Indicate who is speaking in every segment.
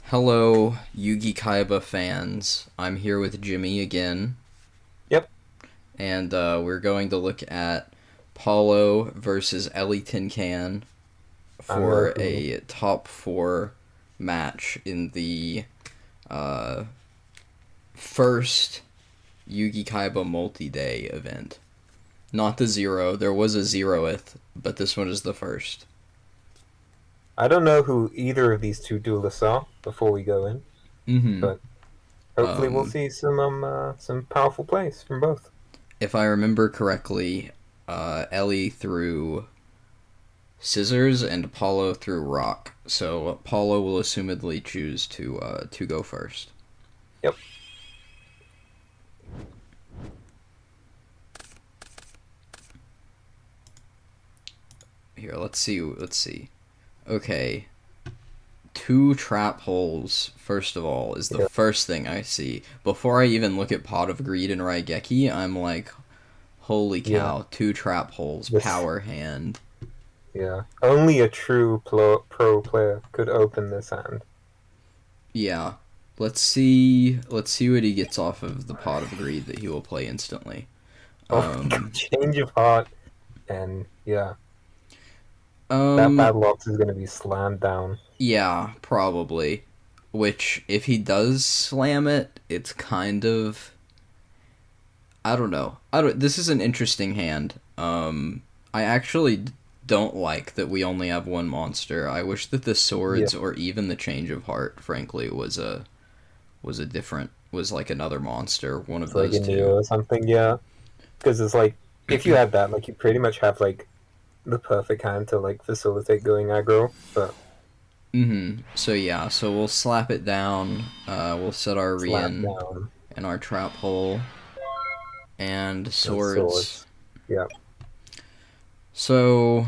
Speaker 1: Hello, Yugi-Kaiba fans. I'm here with Jimmy again,
Speaker 2: Yep.
Speaker 1: and we're going to look at Paulo versus ellietincan
Speaker 2: I'm no
Speaker 1: for
Speaker 2: who.
Speaker 1: a top four match in the uh, first Yugi-Kaiba Multi-Day event. Not the zero. There was a zeroth, but this one is the first.
Speaker 2: I don't know who either of these two duelists are before we go in,
Speaker 1: Mm-hmm.
Speaker 2: but hopefully we'll
Speaker 1: Um,
Speaker 2: see some powerful plays from both.
Speaker 1: if I remember correctly, Ellie threw scissors and Paulo threw rock. So Paulo will assumedly choose to go first.
Speaker 2: Yep.
Speaker 1: Here, let's see. Let's see. Okay, two trap holes. First of all, is the
Speaker 2: Yeah.
Speaker 1: first thing I see before I even look at Pot of Greed and Raigeki. I'm like, holy
Speaker 2: Yeah.
Speaker 1: cow! Two trap holes,
Speaker 2: This.
Speaker 1: power hand.
Speaker 2: Yeah. Only a true pro player could open this hand.
Speaker 1: Yeah. Let's see. Let's see what he gets off of the Pot of Greed that he will play instantly.
Speaker 2: Oh my god!
Speaker 1: Um.
Speaker 2: Change of heart, and yeah, that
Speaker 1: Um.
Speaker 2: bad lots is going to be slammed down.
Speaker 1: Yeah, probably. Which, if he does slam it, it's kind of. I don't know. I don't. This is an interesting hand. I actually don't like that we only have one monster. I wish that the
Speaker 2: Yeah.
Speaker 1: swords or even the change of heart, frankly, was a different was like another monster. One of
Speaker 2: It's like a
Speaker 1: those two.
Speaker 2: Neo or something. Yeah. Because it's like if you had that, like you pretty much have like the perfect hand to like facilitate going aggro, but
Speaker 1: So yeah. So we'll slap it down. We'll set our
Speaker 2: slap
Speaker 1: Rian
Speaker 2: down
Speaker 1: in our trap hole and
Speaker 2: and
Speaker 1: swords.
Speaker 2: swords. Yeah.
Speaker 1: So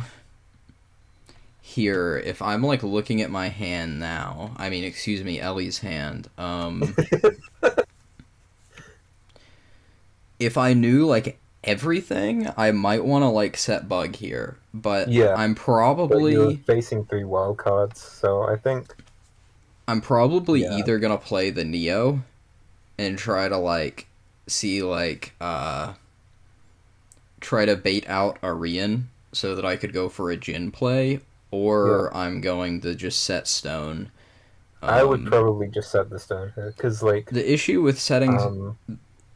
Speaker 1: here, if I'm like looking at my hand now, I mean, excuse me, Ellie's hand. If I knew like everything, I might want to like set bug here, but
Speaker 2: Yeah,
Speaker 1: I'm
Speaker 2: but you're
Speaker 1: probably
Speaker 2: facing three wild cards, so I think
Speaker 1: I'm probably
Speaker 2: yeah,
Speaker 1: either gonna play the Neo and try to like see like try to bait out Arian so that I could go for a Jin play,
Speaker 2: yeah.
Speaker 1: or I'm going to just set stone.
Speaker 2: I would
Speaker 1: Um,
Speaker 2: probably just set the stone here because like
Speaker 1: the issue with setting
Speaker 2: um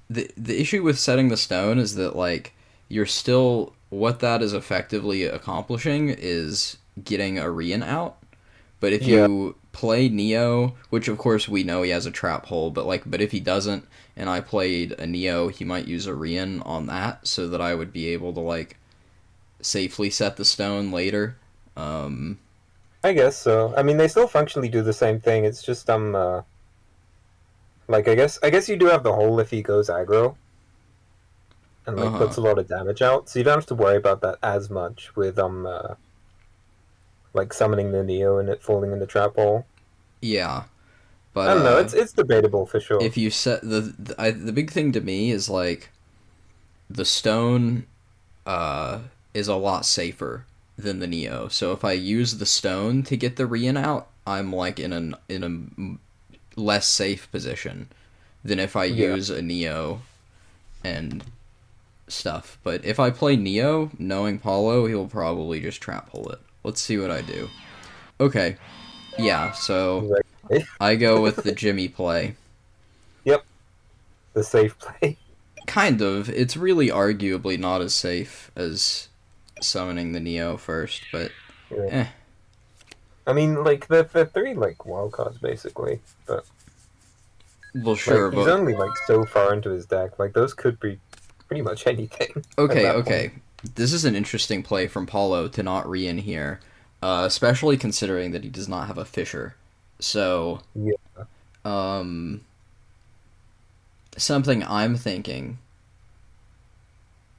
Speaker 1: the issue with setting the stone is that like you're still what that is effectively accomplishing is getting Arian out. But if
Speaker 2: yeah,
Speaker 1: you play Neo, which of course we know he has a trap hole, but if he doesn't and I played a Neo, he might use Arian on that so that I would be able to like safely set the stone later. Um
Speaker 2: I guess so. I mean they still functionally do the same thing. It's just like I guess you do have the hole if he goes aggro and like
Speaker 1: uh-huh.
Speaker 2: puts a lot of damage out, so you don't have to worry about that as much with like summoning the Neo and it falling in the trap hole.
Speaker 1: Yeah. But
Speaker 2: I don't know. It's debatable for sure.
Speaker 1: if you set the big thing to me is like the stone uh, is a lot safer than the Neo. So if I use the stone to get the Rian out, I'm like in a less safe position than if I
Speaker 2: Yeah.
Speaker 1: use a Neo and stuff. But if I play Neo, knowing Paulo, he'll probably just trap hole it. Let's see what I do. Okay, yeah. So
Speaker 2: Right.
Speaker 1: I go with the Jimmy play.
Speaker 2: Yep. The safe play.
Speaker 1: Kind of. It's really arguably not as safe as summoning the Neo first, but
Speaker 2: Yeah.
Speaker 1: eh.
Speaker 2: I mean, like the three like wild cards basically, but
Speaker 1: Well,
Speaker 2: like
Speaker 1: sure,
Speaker 2: he's
Speaker 1: but
Speaker 2: only like so far into his deck. Like those could be pretty much anything at
Speaker 1: okay,
Speaker 2: that point.
Speaker 1: okay. This is an interesting play from Paulo to not re-in here, especially considering that he does not have a Fisher. So,
Speaker 2: Yeah.
Speaker 1: um, something I'm thinking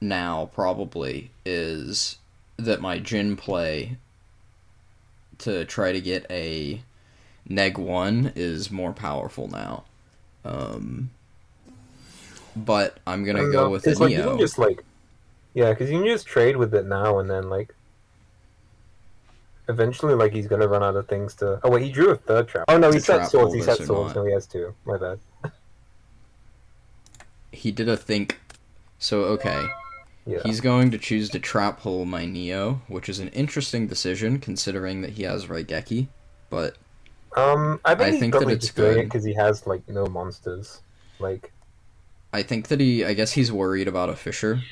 Speaker 1: now probably is that my Jin play to try to get a neg one is more powerful now. Um, but I'm
Speaker 2: I
Speaker 1: gonna
Speaker 2: don't
Speaker 1: go
Speaker 2: know,
Speaker 1: with a
Speaker 2: because like you can
Speaker 1: Neo.
Speaker 2: just like yeah, because you can just trade with it now and then like eventually, like, he's gonna run out of things to. Oh wait, he drew a third trap. Oh no, he
Speaker 1: The
Speaker 2: set
Speaker 1: trap
Speaker 2: swords.
Speaker 1: hole
Speaker 2: He
Speaker 1: this
Speaker 2: set
Speaker 1: or
Speaker 2: swords.
Speaker 1: not.
Speaker 2: No, he has two. My bad.
Speaker 1: He did a think. So, okay.
Speaker 2: Yeah.
Speaker 1: He's going to choose to trap hole my Neo, which is an interesting decision considering that he has Raigeki, but
Speaker 2: I think
Speaker 1: I
Speaker 2: he's
Speaker 1: think that
Speaker 2: probably
Speaker 1: it's
Speaker 2: just doing it
Speaker 1: good.
Speaker 2: because he has like no monsters. Like,
Speaker 1: I think that I guess he's worried about a Fisher.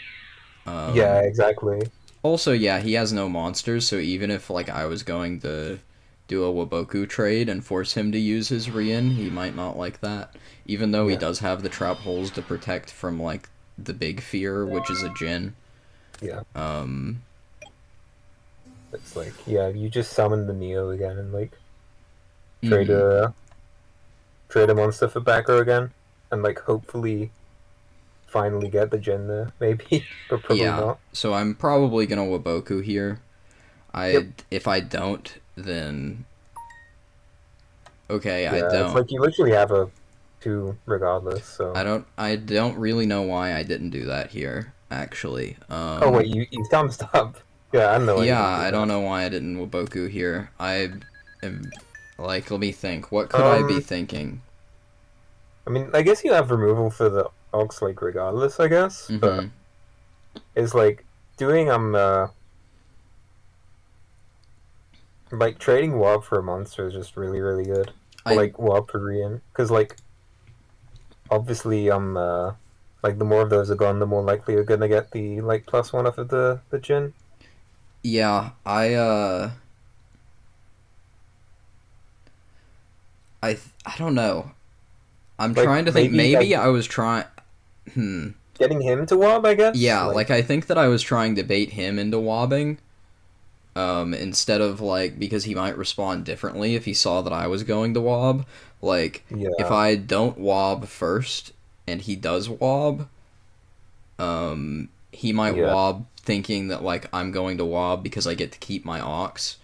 Speaker 2: yeah,
Speaker 1: Um,
Speaker 2: exactly.
Speaker 1: Also, yeah, he has no monsters, so even if like I was going to do a Waboku trade and force him to use his Rien, he might not like that. Even though he
Speaker 2: Yeah,
Speaker 1: does have the trap holes to protect from like the big fear, which is a Jin.
Speaker 2: yeah.
Speaker 1: Um,
Speaker 2: It's like, yeah, you just summon the Neo again and like trade
Speaker 1: mhm.
Speaker 2: a trade a monster for backer again, and like hopefully finally get the Jin there, maybe, but probably
Speaker 1: Yeah.
Speaker 2: not.
Speaker 1: So I'm probably gonna Waboku here.
Speaker 2: Yep.
Speaker 1: If I don't, then okay, I
Speaker 2: Yeah, it's
Speaker 1: don't.
Speaker 2: like you literally have a two regardless. So.
Speaker 1: I don't really know why I didn't do that here, actually.
Speaker 2: Oh wait, you thumbs up. Yeah, I know why you
Speaker 1: Yeah,
Speaker 2: didn't do
Speaker 1: I don't
Speaker 2: that.
Speaker 1: know why I didn't Waboku here. I am like, let me think. What could I be
Speaker 2: Um,
Speaker 1: thinking?
Speaker 2: I mean, I guess you have removal for the Ox like regardless, I guess, but
Speaker 1: Mm-hmm.
Speaker 2: it's like doing like trading Warp for a monster is just really good. Or
Speaker 1: I
Speaker 2: like Warp for Rian, because like obviously like the more of those are gone, the more likely you're gonna get the like +1 off of the Jin.
Speaker 1: yeah, I don't know. I'm
Speaker 2: Like
Speaker 1: trying to think.
Speaker 2: maybe like
Speaker 1: Maybe I was trying. Hmm.
Speaker 2: getting him to Warp, I guess.
Speaker 1: Yeah, like I think that I was trying to bait him into wobbing. Instead of like because he might respond differently if he saw that I was going to wob. Like if
Speaker 2: Yeah,
Speaker 1: I don't wob first and he does wob, he might
Speaker 2: yeah.
Speaker 1: wob thinking that like I'm going to wob because I get to keep my ox.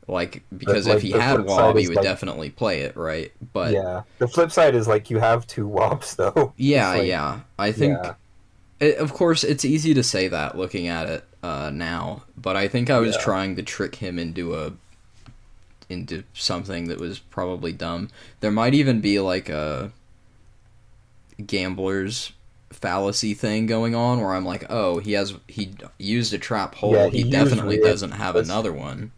Speaker 1: Like
Speaker 2: But
Speaker 1: because if
Speaker 2: like
Speaker 1: he
Speaker 2: the
Speaker 1: had
Speaker 2: flip side
Speaker 1: wob, he
Speaker 2: is
Speaker 1: would
Speaker 2: like
Speaker 1: definitely play it, right? But
Speaker 2: yeah, the flip side is like you have two Warps though. It's
Speaker 1: yeah,
Speaker 2: like
Speaker 1: yeah. I
Speaker 2: yeah,
Speaker 1: think of course it's easy to say that looking at it now, but I think I was
Speaker 2: yeah.
Speaker 1: trying to trick him into something that was probably dumb. There might even be like a gambler's fallacy thing going on where I'm like, oh, he used a trap
Speaker 2: Yeah,
Speaker 1: hole.
Speaker 2: he
Speaker 1: He
Speaker 2: used
Speaker 1: definitely
Speaker 2: Rian.
Speaker 1: doesn't have
Speaker 2: That's,
Speaker 1: another one.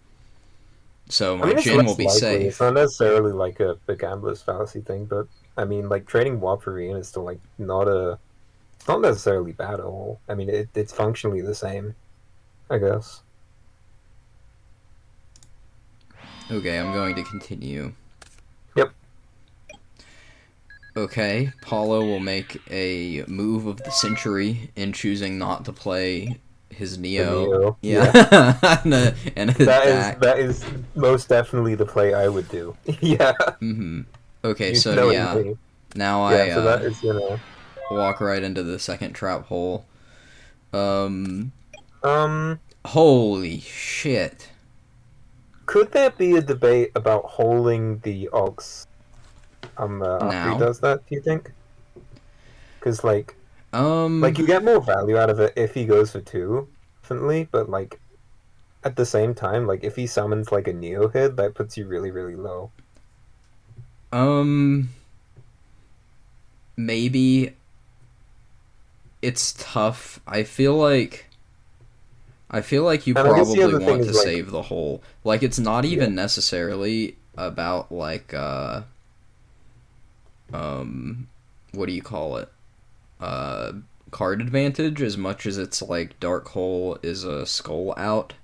Speaker 1: So
Speaker 2: I
Speaker 1: my
Speaker 2: mean, it's
Speaker 1: Jin will
Speaker 2: less
Speaker 1: be
Speaker 2: likely. It's not
Speaker 1: safe.
Speaker 2: necessarily like a gambler's fallacy thing, but I mean, like trading Warp for Rian is still like not a. It's not necessarily bad at all. I mean, it's functionally the same, I guess.
Speaker 1: Okay, I'm going to continue.
Speaker 2: Yep.
Speaker 1: Okay, Paulo will make a move of the century in choosing not to play his
Speaker 2: The
Speaker 1: Neo.
Speaker 2: Neo. Yeah.
Speaker 1: Yeah, and attack.
Speaker 2: That is most definitely the play I would do. Yeah.
Speaker 1: Mm-hmm. Okay,
Speaker 2: You
Speaker 1: so
Speaker 2: knowing
Speaker 1: yeah,
Speaker 2: me.
Speaker 1: now
Speaker 2: Yeah.
Speaker 1: I
Speaker 2: So that is
Speaker 1: walk right into the second trap hole. Um,
Speaker 2: um.
Speaker 1: Holy shit.
Speaker 2: Could there be a debate about holding the Ox after he
Speaker 1: Now,
Speaker 2: does that? Do you think? Because like
Speaker 1: um,
Speaker 2: you get more value out of it if he goes for two, definitely. But like at the same time, like if he summons like a Neo hit, that puts you really low.
Speaker 1: um, maybe it's tough. I feel like you
Speaker 2: And I guess the
Speaker 1: probably
Speaker 2: other thing
Speaker 1: want
Speaker 2: is
Speaker 1: to
Speaker 2: like
Speaker 1: save the hole. Like it's not
Speaker 2: yeah,
Speaker 1: even necessarily about like what do you call it? Uh card advantage as much as it's like dark hole is a skull out.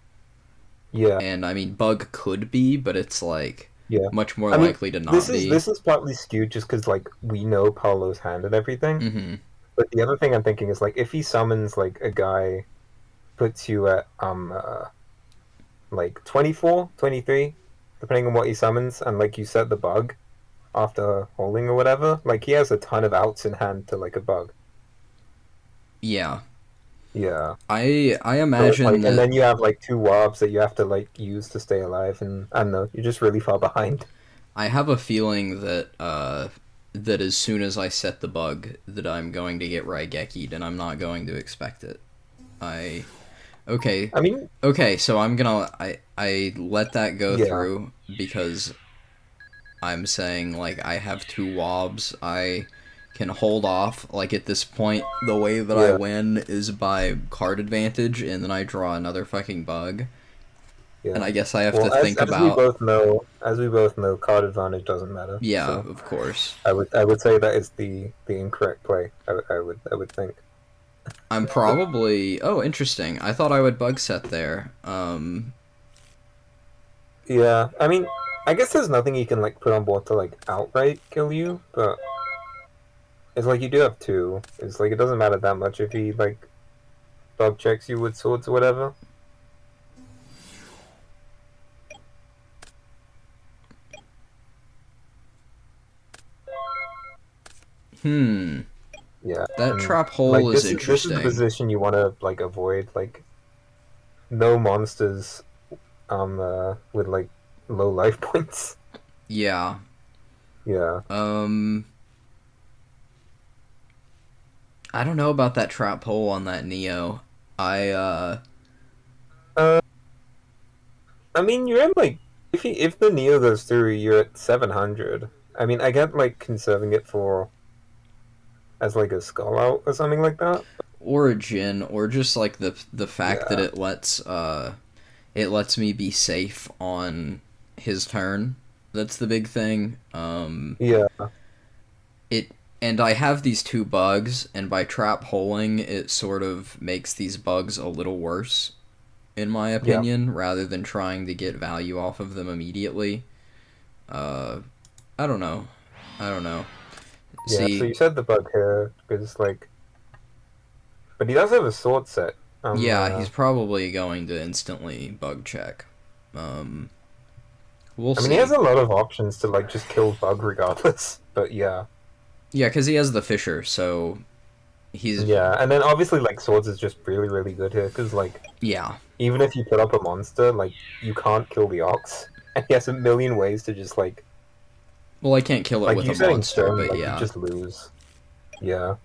Speaker 2: yeah,
Speaker 1: And I mean bug could be, but it's like
Speaker 2: yeah.
Speaker 1: much more
Speaker 2: I mean,
Speaker 1: likely to not be.
Speaker 2: this is partly skewed just because like we know Paulo's hand and everything.
Speaker 1: Mhm.
Speaker 2: But the other thing I'm thinking is like if he summons like a guy, puts you at like 24, 23, depending on what he summons, and like you set the bug after holding or whatever, like he has a ton of outs in hand to like a bug.
Speaker 1: Yeah.
Speaker 2: Yeah.
Speaker 1: I
Speaker 2: So it's
Speaker 1: imagine
Speaker 2: like, and
Speaker 1: that
Speaker 2: then you have like two wobs that you have to like use to stay alive, and I don't know, you're just really far behind.
Speaker 1: I have a feeling that that as soon as I set the bug that I'm going to get Raigeki'd and I'm not going to expect it. I Okay.
Speaker 2: I mean,
Speaker 1: Okay, so I let that go
Speaker 2: yeah,
Speaker 1: through because I'm saying like I have two wobs. I can hold off. Like at this point, the way that I
Speaker 2: yeah,
Speaker 1: win is by card advantage, and then I draw another fucking bug. And
Speaker 2: yeah.
Speaker 1: I guess I have to
Speaker 2: Well,
Speaker 1: think about.
Speaker 2: as we both know, card advantage doesn't matter.
Speaker 1: Yeah,
Speaker 2: So
Speaker 1: of course.
Speaker 2: I would say that is the incorrect play. I would think.
Speaker 1: I'm probably. Oh, interesting. I thought I would bug set there.
Speaker 2: Yeah, I mean, I guess there's nothing you can like put on board to like outright kill you, but it's like you do have two. It's like it doesn't matter that much if he like bug checks you with swords or whatever.
Speaker 1: Hmm.
Speaker 2: Yeah,
Speaker 1: That
Speaker 2: and
Speaker 1: trap hole
Speaker 2: like
Speaker 1: is
Speaker 2: this is the
Speaker 1: interesting.
Speaker 2: position you want to like avoid. Like no monsters with like low life points.
Speaker 1: Yeah.
Speaker 2: Yeah.
Speaker 1: Um. I don't know about that trap hole on that Neo. I
Speaker 2: Uh, I mean, you're at like if the Neo goes through, you're at 700. I mean, I get like conserving it for as like a skull out or something like that.
Speaker 1: Origin or just like the fact that
Speaker 2: Yeah.
Speaker 1: it lets me be safe on his turn. That's the big thing.
Speaker 2: Yeah.
Speaker 1: It and I have these two bugs, and by trap holing, it sort of makes these bugs a little worse, in my
Speaker 2: Yeah.
Speaker 1: opinion, rather than trying to get value off of them immediately. Uh, I don't know. I don't know.
Speaker 2: Yeah. So
Speaker 1: See,
Speaker 2: you said the bug here because like, but he does have a sword set.
Speaker 1: yeah, he's probably going to instantly bug check. Um, we'll
Speaker 2: I mean, he has
Speaker 1: see.
Speaker 2: a lot of options to like just kill bug regardless. But yeah.
Speaker 1: Yeah, because he has the Fisher, so he's
Speaker 2: Yeah, and then obviously like swords is just really really good here because like
Speaker 1: yeah.
Speaker 2: even if you put up a monster, like you can't kill the ox, and he has a million ways to just
Speaker 1: Well, I can't kill it
Speaker 2: like
Speaker 1: with
Speaker 2: you
Speaker 1: a
Speaker 2: setting
Speaker 1: monster,
Speaker 2: stone,
Speaker 1: but
Speaker 2: like you
Speaker 1: yeah.
Speaker 2: just lose. Yeah,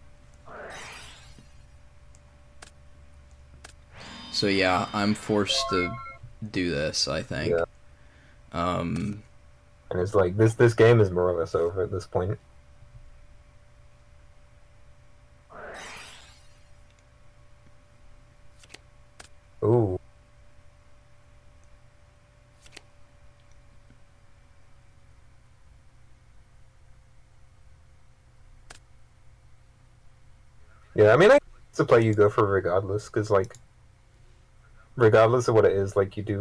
Speaker 1: So yeah, I'm forced to do this, I
Speaker 2: yeah,
Speaker 1: think. Um,
Speaker 2: and it's like this game is more or less over at this point. Ooh, yeah. I mean, it's a play you go for regardless, because like regardless of what it is, like you do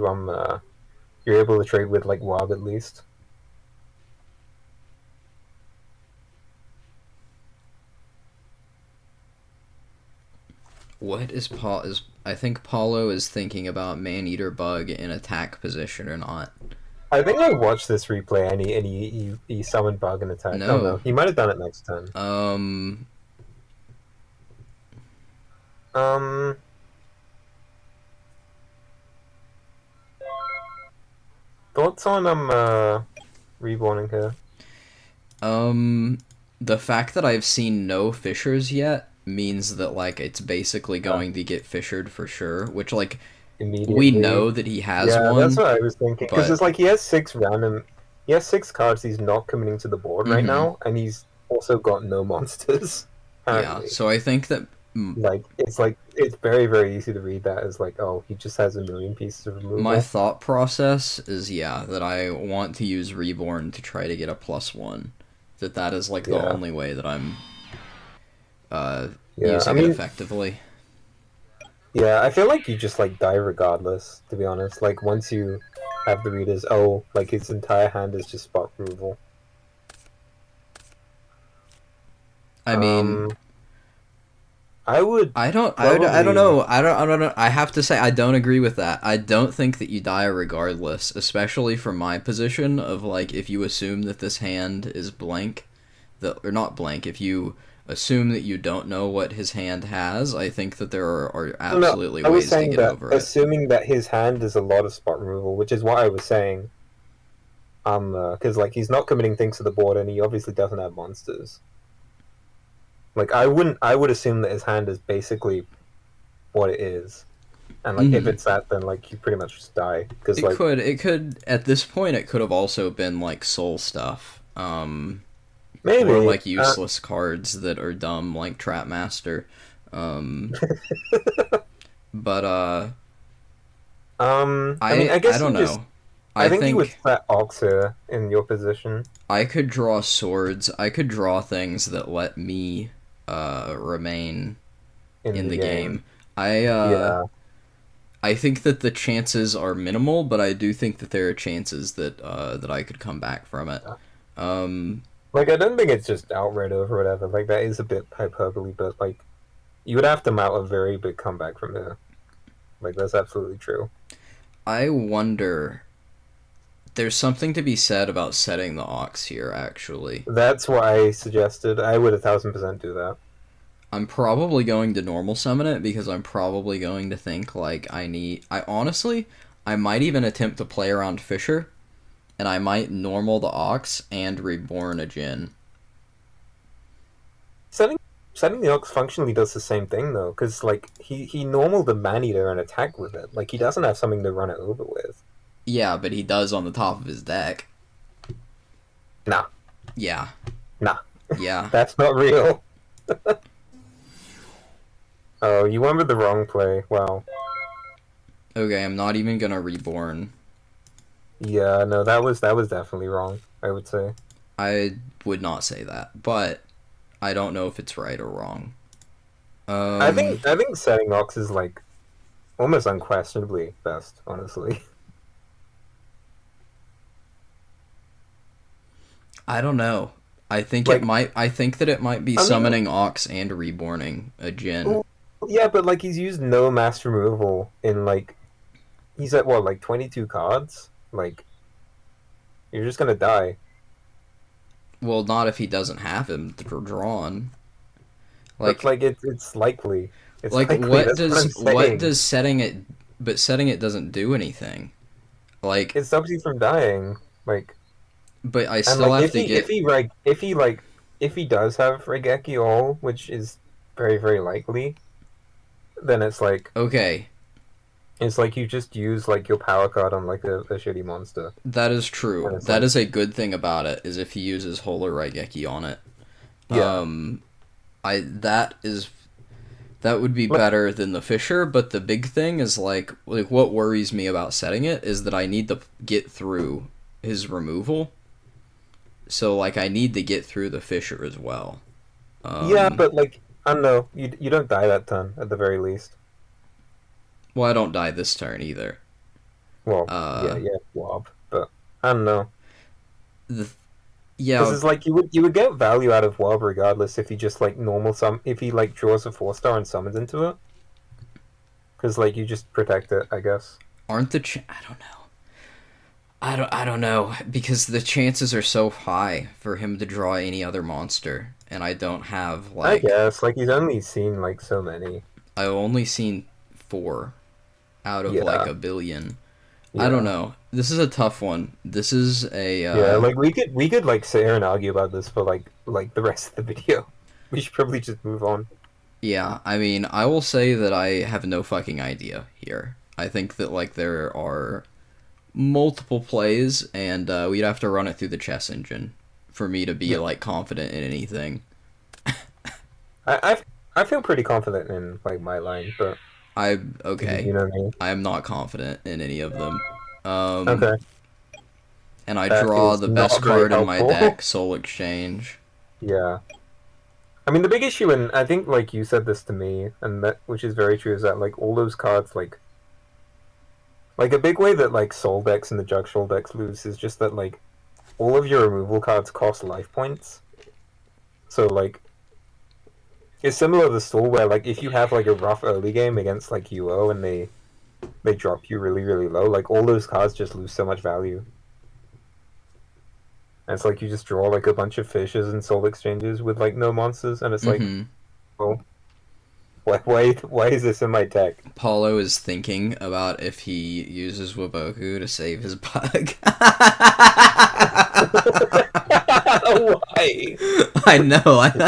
Speaker 2: you're able to trade with like Wob at least.
Speaker 1: what is Paul is I think Paulo is thinking about Maneater Bug in attack position or not.
Speaker 2: I think I watched this replay and he summoned bug and attack. Oh no,
Speaker 1: No.
Speaker 2: he might have done it next turn.
Speaker 1: Um,
Speaker 2: Um, thoughts on reborning here?
Speaker 1: um, the fact that I've seen no Fishers yet means that like it's basically
Speaker 2: Uh,
Speaker 1: going to get fissured for sure, which like we
Speaker 2: Immediately.
Speaker 1: know that he has
Speaker 2: Yeah, that's
Speaker 1: one,
Speaker 2: what I was thinking. Because
Speaker 1: but
Speaker 2: it's like he has six cards he's not committing to the board right
Speaker 1: mm-hmm.
Speaker 2: now, and he's also got no monsters.
Speaker 1: Yeah,
Speaker 2: Apparently,
Speaker 1: so I think that
Speaker 2: like it's very very easy to read that as like, oh, he just has a million pieces of
Speaker 1: my
Speaker 2: removal.
Speaker 1: thought process is yeah that I want to use Reborn to try to get a +1. That is like the
Speaker 2: Yeah,
Speaker 1: only way that I'm
Speaker 2: yeah. I
Speaker 1: using it
Speaker 2: mean,
Speaker 1: effectively.
Speaker 2: yeah. I feel like you just like die regardless. To be honest, like once you have the readers, oh, like his entire hand is just spot removal.
Speaker 1: I mean,
Speaker 2: Um, I would
Speaker 1: I don't
Speaker 2: probably.
Speaker 1: know. I don't know. I have to say I don't agree with that. I don't think that you die regardless, especially from my position of like if you assume that this hand is blank, or not blank, if you assume that you don't know what his hand has, I think that there are
Speaker 2: No,
Speaker 1: absolutely
Speaker 2: I was
Speaker 1: ways to
Speaker 2: saying
Speaker 1: get
Speaker 2: that
Speaker 1: over it.
Speaker 2: assuming that his hand is a lot of spot removal, which is what I was saying. Because like he's not committing things to the board, and he obviously doesn't have monsters. Like I would assume that his hand is basically what it is. And like if
Speaker 1: Hmm.
Speaker 2: it's that, then like you pretty much just die because like
Speaker 1: It could, at this point, it could have also been like soul stuff. Or
Speaker 2: maybe.
Speaker 1: like useless cards that are dumb, like Trapmaster. Um, but
Speaker 2: I mean, I
Speaker 1: I
Speaker 2: guess
Speaker 1: don't
Speaker 2: you just.
Speaker 1: know.
Speaker 2: I
Speaker 1: I
Speaker 2: think you would
Speaker 1: think
Speaker 2: set Ox here in your position
Speaker 1: I could draw swords. I could draw things that let me remain
Speaker 2: in
Speaker 1: in
Speaker 2: the
Speaker 1: the
Speaker 2: game.
Speaker 1: game. I uh
Speaker 2: Yeah.
Speaker 1: I think that the chances are minimal, but I do think that there are chances that I could come back from it. Um
Speaker 2: Like I don't think it's just outright over or whatever. Like that is a bit hyperbole, but like you would have to mount a very big comeback from there. Like that's absolutely true.
Speaker 1: I wonder, there's something to be said about setting the Ox here actually.
Speaker 2: That's why I suggested I would 1,000% do that.
Speaker 1: I'm probably going to normal summon it because I'm probably going to think like I honestly I might even attempt to play around Fisher, and I might normal the Ox and reborn a Jin.
Speaker 2: Setting setting the Ox functionally does the same thing though, because like he normal the Maneater and attack with it. Like he doesn't have something to run it over with.
Speaker 1: Yeah, but he does on the top of his deck.
Speaker 2: Nah,
Speaker 1: Yeah,
Speaker 2: nah,
Speaker 1: yeah.
Speaker 2: that's not real. Oh, you went with the wrong play. Wow.
Speaker 1: Okay, I'm not even gonna reborn.
Speaker 2: Yeah, no, that was definitely wrong. I would say.
Speaker 1: I would not say that, but I don't know if it's right or wrong.
Speaker 2: I
Speaker 1: Um,
Speaker 2: think I think setting Ox is like almost unquestionably best, honestly.
Speaker 1: I don't know. I think it
Speaker 2: Like,
Speaker 1: might. I think that it might be
Speaker 2: I mean,
Speaker 1: summoning Ox and reborning a Jin.
Speaker 2: well, yeah, but like he's used no mass removal in like he's at what like 22 cards. Like you're just gonna die.
Speaker 1: Well, not if he doesn't have him drawn.
Speaker 2: But
Speaker 1: Like,
Speaker 2: like it's likely. It's likely.
Speaker 1: what
Speaker 2: That's what
Speaker 1: does
Speaker 2: I'm saying.
Speaker 1: setting it? But setting it doesn't do anything. Like,
Speaker 2: It stops you from dying. Like
Speaker 1: but I
Speaker 2: and
Speaker 1: still
Speaker 2: like
Speaker 1: have to get.
Speaker 2: if he does have Regeki all, which is very very likely, then
Speaker 1: Okay,
Speaker 2: it's like you just use like your power card on like a shitty monster,
Speaker 1: that is true.
Speaker 2: and it's
Speaker 1: That
Speaker 2: like
Speaker 1: is a good thing about it. Is if he uses Holer Raigeki on it.
Speaker 2: yeah,
Speaker 1: Um, I that would be
Speaker 2: like
Speaker 1: better than the Fisher. But the big thing is like what worries me about setting it is that I need to get through his removal. So like I need to get through the Fisher as well.
Speaker 2: yeah,
Speaker 1: Um,
Speaker 2: but like I don't know, you don't die that turn at the very least.
Speaker 1: well, I don't die this turn either.
Speaker 2: Well, yeah,
Speaker 1: Uh,
Speaker 2: yeah, Wob, but I don't know.
Speaker 1: the
Speaker 2: Because
Speaker 1: yeah,
Speaker 2: it's like you would get value out of Wob regardless if he just like normal if he like draws a 4 star and summons into it. Because like you just protect it, I guess.
Speaker 1: aren't I don't know. I don't know because the chances are so high for him to draw any other monster, and I don't have
Speaker 2: I
Speaker 1: like
Speaker 2: guess like he's only seen like so many.
Speaker 1: I've only seen four out of like
Speaker 2: Yeah,
Speaker 1: a billion. I don't
Speaker 2: yeah,
Speaker 1: know. This is a tough one. This is a
Speaker 2: yeah. Like we could like sit here and argue about this for like the rest of the video. We should probably just move on.
Speaker 1: yeah. I mean, I will say that I have no fucking idea here. I think that like there are multiple plays, and we'd have to run it through the chess engine for me to be
Speaker 2: Yeah,
Speaker 1: like confident in anything.
Speaker 2: I feel pretty confident in like my line, but
Speaker 1: I
Speaker 2: you
Speaker 1: okay.
Speaker 2: know me.
Speaker 1: I am not confident in any of them. Um,
Speaker 2: Okay,
Speaker 1: and I
Speaker 2: that
Speaker 1: draw
Speaker 2: is
Speaker 1: the best
Speaker 2: not very
Speaker 1: card in my
Speaker 2: helpful.
Speaker 1: deck, Soul Exchange.
Speaker 2: Yeah. I mean, the big issue, and I think like you said this to me, and that which is very true, is that like all those cards, like a big way that like Soul decks and the Jug Soul decks lose is just that like all of your removal cards cost life points. So like it's similar to Soul, where like if you have like a rough early game against like UO and they drop you really really low, like all those cards just lose so much value. And it's like you just draw like a bunch of fishes and Soul exchanges with like no monsters, and it's like,
Speaker 1: Mm-hmm.
Speaker 2: well, why is this in my deck?
Speaker 1: Paulo is thinking about if he uses Waboku to save his bug.
Speaker 2: Why?
Speaker 1: I know.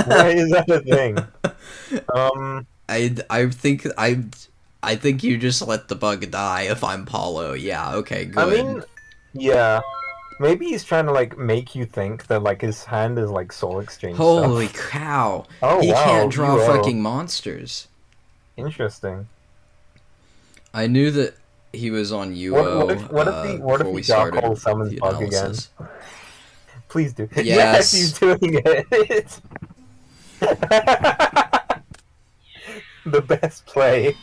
Speaker 2: Why is that a thing? Um,
Speaker 1: I think I I think you just let the bug die if I'm Paulo. Yeah, okay,
Speaker 2: I
Speaker 1: good.
Speaker 2: mean, yeah. Maybe he's trying to like make you think that like his hand is like soul exchange
Speaker 1: Holy
Speaker 2: stuff.
Speaker 1: cow.
Speaker 2: Oh
Speaker 1: He can't
Speaker 2: wow,
Speaker 1: draw
Speaker 2: you
Speaker 1: fucking monsters.
Speaker 2: interesting.
Speaker 1: I knew that he was on UO
Speaker 2: What if
Speaker 1: before
Speaker 2: he
Speaker 1: we
Speaker 2: dark
Speaker 1: started
Speaker 2: hole summons
Speaker 1: the
Speaker 2: bug again?
Speaker 1: analysis.
Speaker 2: Please do. Yes, he's
Speaker 1: Yes.
Speaker 2: doing it. The best play.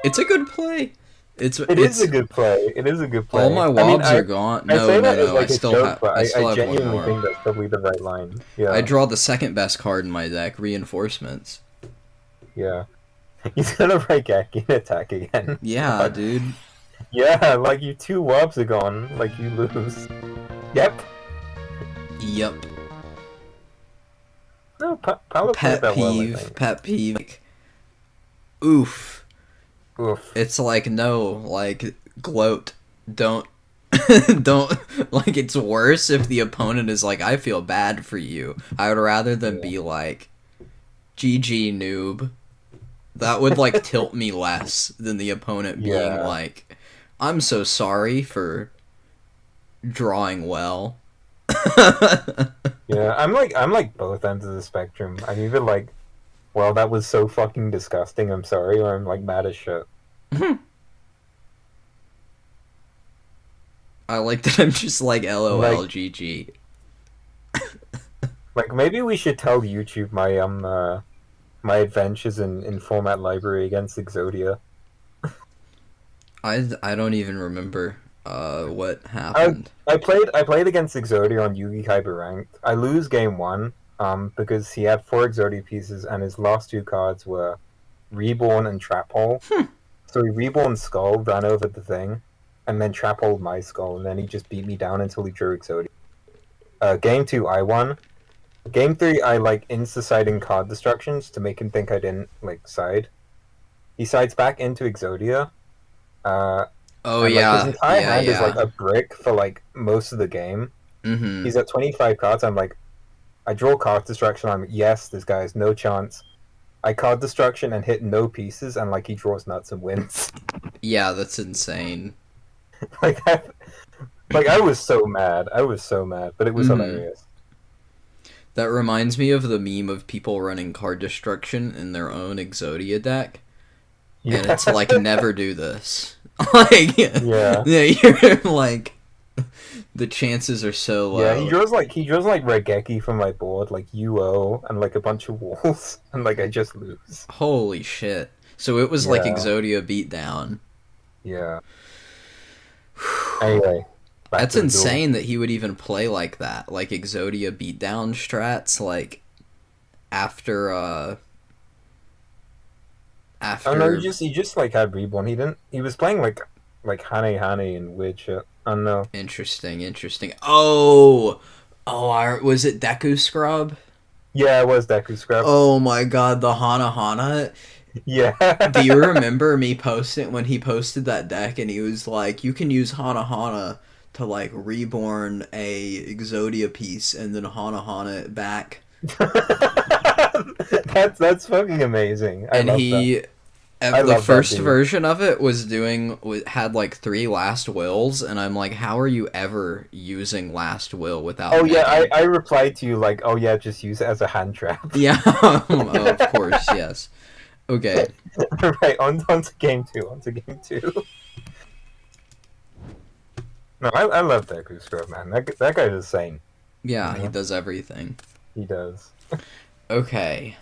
Speaker 1: It's a good play. It's
Speaker 2: It is a
Speaker 1: it's
Speaker 2: good play. It is a good
Speaker 1: all
Speaker 2: play.
Speaker 1: my
Speaker 2: I mean,
Speaker 1: wobs are gone.
Speaker 2: I
Speaker 1: No,
Speaker 2: say
Speaker 1: no,
Speaker 2: that as
Speaker 1: no.
Speaker 2: like a joke, but
Speaker 1: I
Speaker 2: I
Speaker 1: still have one
Speaker 2: genuinely
Speaker 1: more.
Speaker 2: think that's probably the right line.
Speaker 1: I
Speaker 2: Yeah,
Speaker 1: draw the second best card in my deck, reinforcements.
Speaker 2: yeah. He's gonna break Geki and attack again.
Speaker 1: Yeah,
Speaker 2: God.
Speaker 1: dude.
Speaker 2: Yeah, like you two wobs are gone. Like you lose. Yep.
Speaker 1: Yep.
Speaker 2: No, Paolo played
Speaker 1: Pet
Speaker 2: that well, I
Speaker 1: peeve.
Speaker 2: think.
Speaker 1: Pet peeve. Like, oof.
Speaker 2: Oof.
Speaker 1: It's like no, like gloat. Don't don't like it's worse if the opponent is like I feel bad for you. I would rather than
Speaker 2: Yeah.
Speaker 1: be like GG noob. That would like tilt me less than the opponent being
Speaker 2: Yeah.
Speaker 1: like I'm so sorry for drawing well.
Speaker 2: Yeah. I'm like both ends of the spectrum. I'm either like, well, that was so fucking disgusting, I'm sorry, or I'm like mad as shit.
Speaker 1: I like that I'm just like LOL
Speaker 2: Like
Speaker 1: GG.
Speaker 2: like maybe we should tell YouTube my adventures in format library against Exodia.
Speaker 1: I don't even remember what
Speaker 2: I
Speaker 1: happened.
Speaker 2: I played against Exodia on Yugi-Kaibaland ranked. I lose game one, because he had four Exodia pieces and his last two cards were Reborn and Trap Hole. So he Reborn Skull, ran over the thing, and then Trap Hole my skull, and then he just beat me down until he drew Exodia. Game two I won. Game three I like insta-siding card destructions to make him think I didn't like side. He sides back into Exodia. Uh,
Speaker 1: Oh
Speaker 2: and like his
Speaker 1: yeah,
Speaker 2: entire
Speaker 1: yeah,
Speaker 2: hand is like
Speaker 1: yeah.
Speaker 2: a brick for like most of the game.
Speaker 1: Mm-hmm.
Speaker 2: He's at 25 cards. I'm like, I draw card destruction. I'm like, yes, this guy has no chance. I card destruction and hit no pieces, and like he draws nuts and wins.
Speaker 1: Yeah, that's insane.
Speaker 2: like, I was so mad. I was so mad, but it was
Speaker 1: Mm-hmm.
Speaker 2: hilarious.
Speaker 1: That reminds me of the meme of people running card destruction in their own Exodia deck, and
Speaker 2: Yeah,
Speaker 1: it's like never do this. Like,
Speaker 2: yeah,
Speaker 1: yeah, you're like the chances are so
Speaker 2: yeah.
Speaker 1: low.
Speaker 2: He draws like Regeki from my board, like UO and like a bunch of walls, and like I just lose.
Speaker 1: Holy shit! So it was like
Speaker 2: Yeah,
Speaker 1: Exodia beatdown.
Speaker 2: yeah. Anyway, back
Speaker 1: That's
Speaker 2: to the duel.
Speaker 1: insane that he would even play like that, like Exodia beatdown strats, like after
Speaker 2: Oh no,
Speaker 1: after
Speaker 2: he just like had reborn. He didn't. He was playing like Hane Hane and weird shit. Oh no.
Speaker 1: interesting, interesting. Oh, was it Deku Scrub?
Speaker 2: Yeah, it was Deku Scrub.
Speaker 1: Oh my god, the Hana Hana.
Speaker 2: Yeah.
Speaker 1: Do you remember me posting when he posted that deck and he was like, you can use Hana Hana to like reborn a Exodia piece and then Hana Hana it back?
Speaker 2: That's fucking amazing. I
Speaker 1: And
Speaker 2: love that.
Speaker 1: he
Speaker 2: I
Speaker 1: the
Speaker 2: love that
Speaker 1: first
Speaker 2: dude.
Speaker 1: version of it had like 3 last wills, and I'm like, how are you ever using last will without
Speaker 2: Oh yeah,
Speaker 1: netting?
Speaker 2: I replied to you like, oh yeah, just use it as a hand trap.
Speaker 1: Yeah, oh, of course, yes. Okay,
Speaker 2: Right, on to game two. On to game two. No, I love Deku Scrub, man. That guy's insane. You
Speaker 1: yeah, he
Speaker 2: know?
Speaker 1: does everything.
Speaker 2: He does.
Speaker 1: Okay,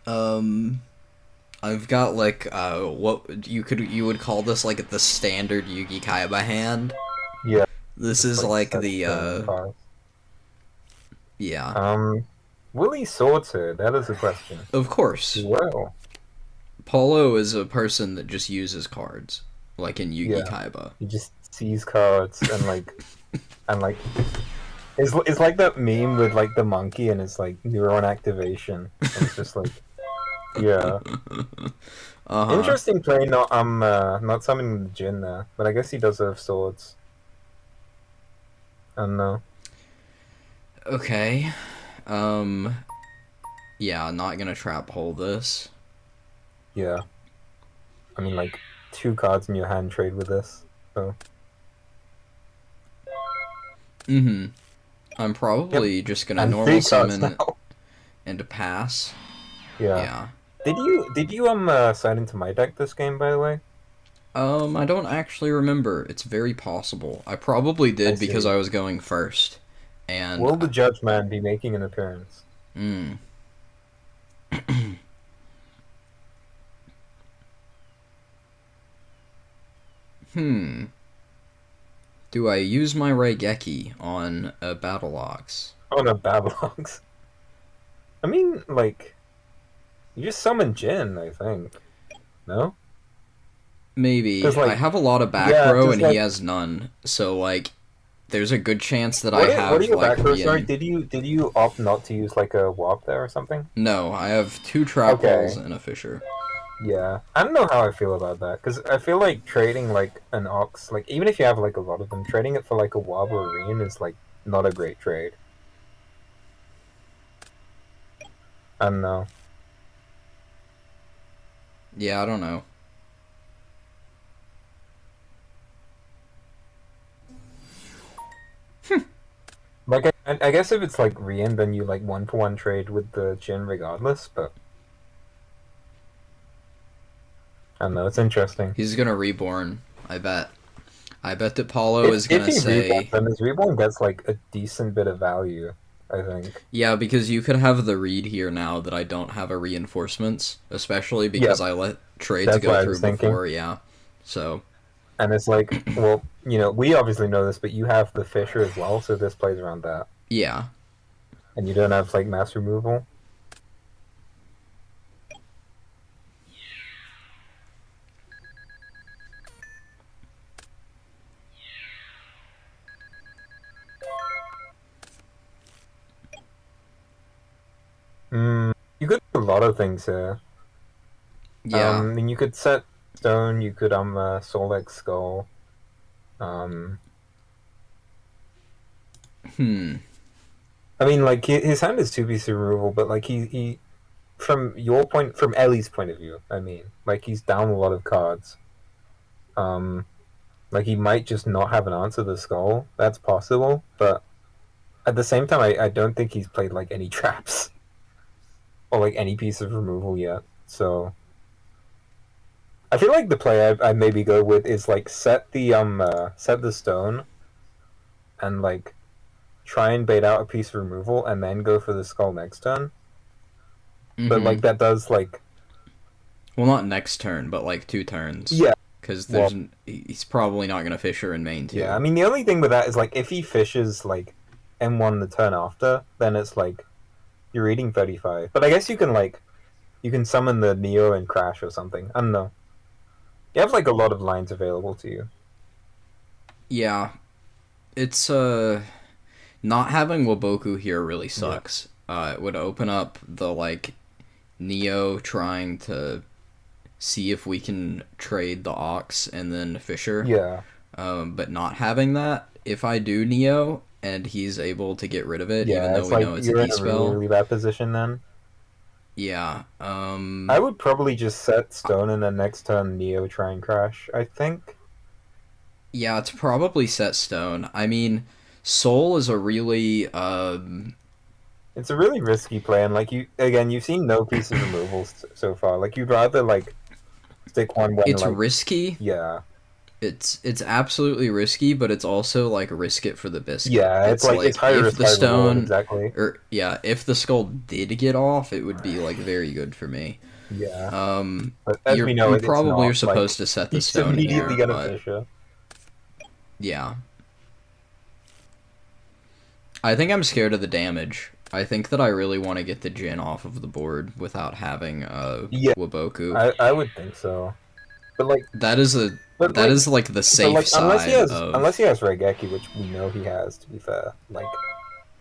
Speaker 1: um, I've got like what you would call this like the standard Yugi Kaiba hand.
Speaker 2: Yeah,
Speaker 1: This
Speaker 2: just
Speaker 1: is
Speaker 2: like
Speaker 1: like
Speaker 2: such
Speaker 1: the
Speaker 2: cars.
Speaker 1: yeah,
Speaker 2: Will he sort her? That is a question.
Speaker 1: of course.
Speaker 2: Well,
Speaker 1: Polo is a person that just uses cards, like in Yugi
Speaker 2: yeah.
Speaker 1: Kaiba.
Speaker 2: He just sees cards and like it's like that meme with like the monkey and it's like neuron activation. And it's just like yeah.
Speaker 1: Uh-huh.
Speaker 2: Interesting play. Not summoning the Jin there, but I guess he does have swords. I don't know.
Speaker 1: Okay. Um Yeah, not gonna trap hole this.
Speaker 2: Yeah. I mean, like, 2 cards in your hand trade with this. So.
Speaker 1: Mm-hmm. I'm
Speaker 2: Yep.
Speaker 1: probably just gonna
Speaker 2: And
Speaker 1: normal
Speaker 2: 3 cards
Speaker 1: summon
Speaker 2: now.
Speaker 1: and pass.
Speaker 2: Yeah.
Speaker 1: Yeah.
Speaker 2: Did you sign into my deck this game, by the way?
Speaker 1: I don't actually remember. It's very possible. I probably
Speaker 2: I
Speaker 1: did because
Speaker 2: see.
Speaker 1: I was going first. And
Speaker 2: Will the Judge Man be making an appearance?
Speaker 1: mm, hmm. Do I use my Raigeki on a Battle Ox?
Speaker 2: Oh no, Babylons. I mean, like, you just summon Jin, I think. No?
Speaker 1: Maybe.
Speaker 2: Because,
Speaker 1: I
Speaker 2: like,
Speaker 1: have a lot of back
Speaker 2: yeah,
Speaker 1: row
Speaker 2: just
Speaker 1: and he
Speaker 2: like,
Speaker 1: has none. So like there's a good chance that I
Speaker 2: what are
Speaker 1: have
Speaker 2: your
Speaker 1: like
Speaker 2: back row? Sorry,
Speaker 1: Rian.
Speaker 2: did you opt not to use like a warp there or something?
Speaker 1: No, I have 2 trap holes
Speaker 2: Okay.
Speaker 1: and a fisher.
Speaker 2: Yeah, I don't know how I feel about that because I feel like trading like an ox, like even if you have like a lot of them, trading it for like a wob or a rean is like not a great trade. I don't know.
Speaker 1: Yeah, I don't know.
Speaker 2: Like I guess if it's like rean, then you like 1-for-1 trade with the Jin regardless. But I don't know. It's interesting.
Speaker 1: He's gonna reborn, I bet. I bet that Paulo is
Speaker 2: If
Speaker 1: gonna
Speaker 2: he reborn,
Speaker 1: say,
Speaker 2: then his reborn gets like a decent bit of value. I think.
Speaker 1: yeah, because you could have the read here now that I don't have a reinforcements, especially because
Speaker 2: Yep,
Speaker 1: I let trades
Speaker 2: that's
Speaker 1: go
Speaker 2: what I
Speaker 1: through
Speaker 2: was thinking.
Speaker 1: before, yeah. So,
Speaker 2: And it's like, well, we obviously know this, but you have the Fisher as well, so this plays around that.
Speaker 1: yeah.
Speaker 2: And you don't have like mass removal. You could do a lot of things here.
Speaker 1: Yeah.
Speaker 2: And you could set stone. You could Solex skull. Um,
Speaker 1: Hmm.
Speaker 2: I mean, like his hand is 2 piece removal, but like he from Ellie's point of view, I mean, like he's down a lot of cards. Um, like he might just not have an answer to the skull. That's possible, but at the same time, I don't think he's played like any traps or like any piece of removal yet. So I feel like the play I maybe go with is like set the stone and like try and bait out a piece of removal and then go for the skull next turn. But
Speaker 1: Mm-hmm.
Speaker 2: like that does like
Speaker 1: Well, not next turn, but like 2 turns.
Speaker 2: yeah,
Speaker 1: Because
Speaker 2: well
Speaker 1: he's probably not gonna fisher in main
Speaker 2: yeah. I
Speaker 1: 2.
Speaker 2: mean the only thing with that is like if he fishes like M1 the turn after, then it's like you're reading 35. But I guess you can summon the Neo and crash or something. I don't know. You have like a lot of lines available to you.
Speaker 1: Yeah. It's, not having Waboku here really
Speaker 2: Yeah.
Speaker 1: sucks. It would open up the, like, Neo trying to see if we can trade the Ox and then Fisher.
Speaker 2: Yeah.
Speaker 1: But not having that, if I do Neo and he's able to get rid of it, even
Speaker 2: Yeah,
Speaker 1: though
Speaker 2: it's
Speaker 1: we
Speaker 2: like
Speaker 1: know it's a
Speaker 2: you're in a really,
Speaker 1: D-spell,
Speaker 2: really bad position then.
Speaker 1: yeah.
Speaker 2: I would probably just set stone and then next turn Neo try and crash, I think.
Speaker 1: Yeah, it's probably set stone. I mean, Soul is a really
Speaker 2: It's a really risky play, and like you've seen no piece of removals so far. Like you'd rather like stick one when
Speaker 1: it's
Speaker 2: like
Speaker 1: risky.
Speaker 2: yeah,
Speaker 1: It's absolutely risky, but it's also like risk it for the biscuit.
Speaker 2: yeah. It's
Speaker 1: It's
Speaker 2: like it's
Speaker 1: like
Speaker 2: high
Speaker 1: if
Speaker 2: risk,
Speaker 1: the
Speaker 2: high reward.
Speaker 1: stone
Speaker 2: Exactly.
Speaker 1: or yeah, if the skull did get off, it would be like very good for me.
Speaker 2: Yeah, but as we know,
Speaker 1: You
Speaker 2: it's
Speaker 1: probably are
Speaker 2: not.
Speaker 1: supposed
Speaker 2: Like
Speaker 1: to set the
Speaker 2: he's
Speaker 1: stone
Speaker 2: immediately
Speaker 1: here,
Speaker 2: gonna
Speaker 1: but
Speaker 2: Fisher.
Speaker 1: yeah. I think I'm scared of the damage. I think that I really want to get the Jin off of the board without having
Speaker 2: Yeah,
Speaker 1: Waboku.
Speaker 2: I would think so. But like,
Speaker 1: That is a
Speaker 2: but
Speaker 1: that
Speaker 2: like,
Speaker 1: is like the
Speaker 2: but
Speaker 1: safe
Speaker 2: like,
Speaker 1: side
Speaker 2: unless he
Speaker 1: of.
Speaker 2: has Regeki, which we know he has. To be fair, like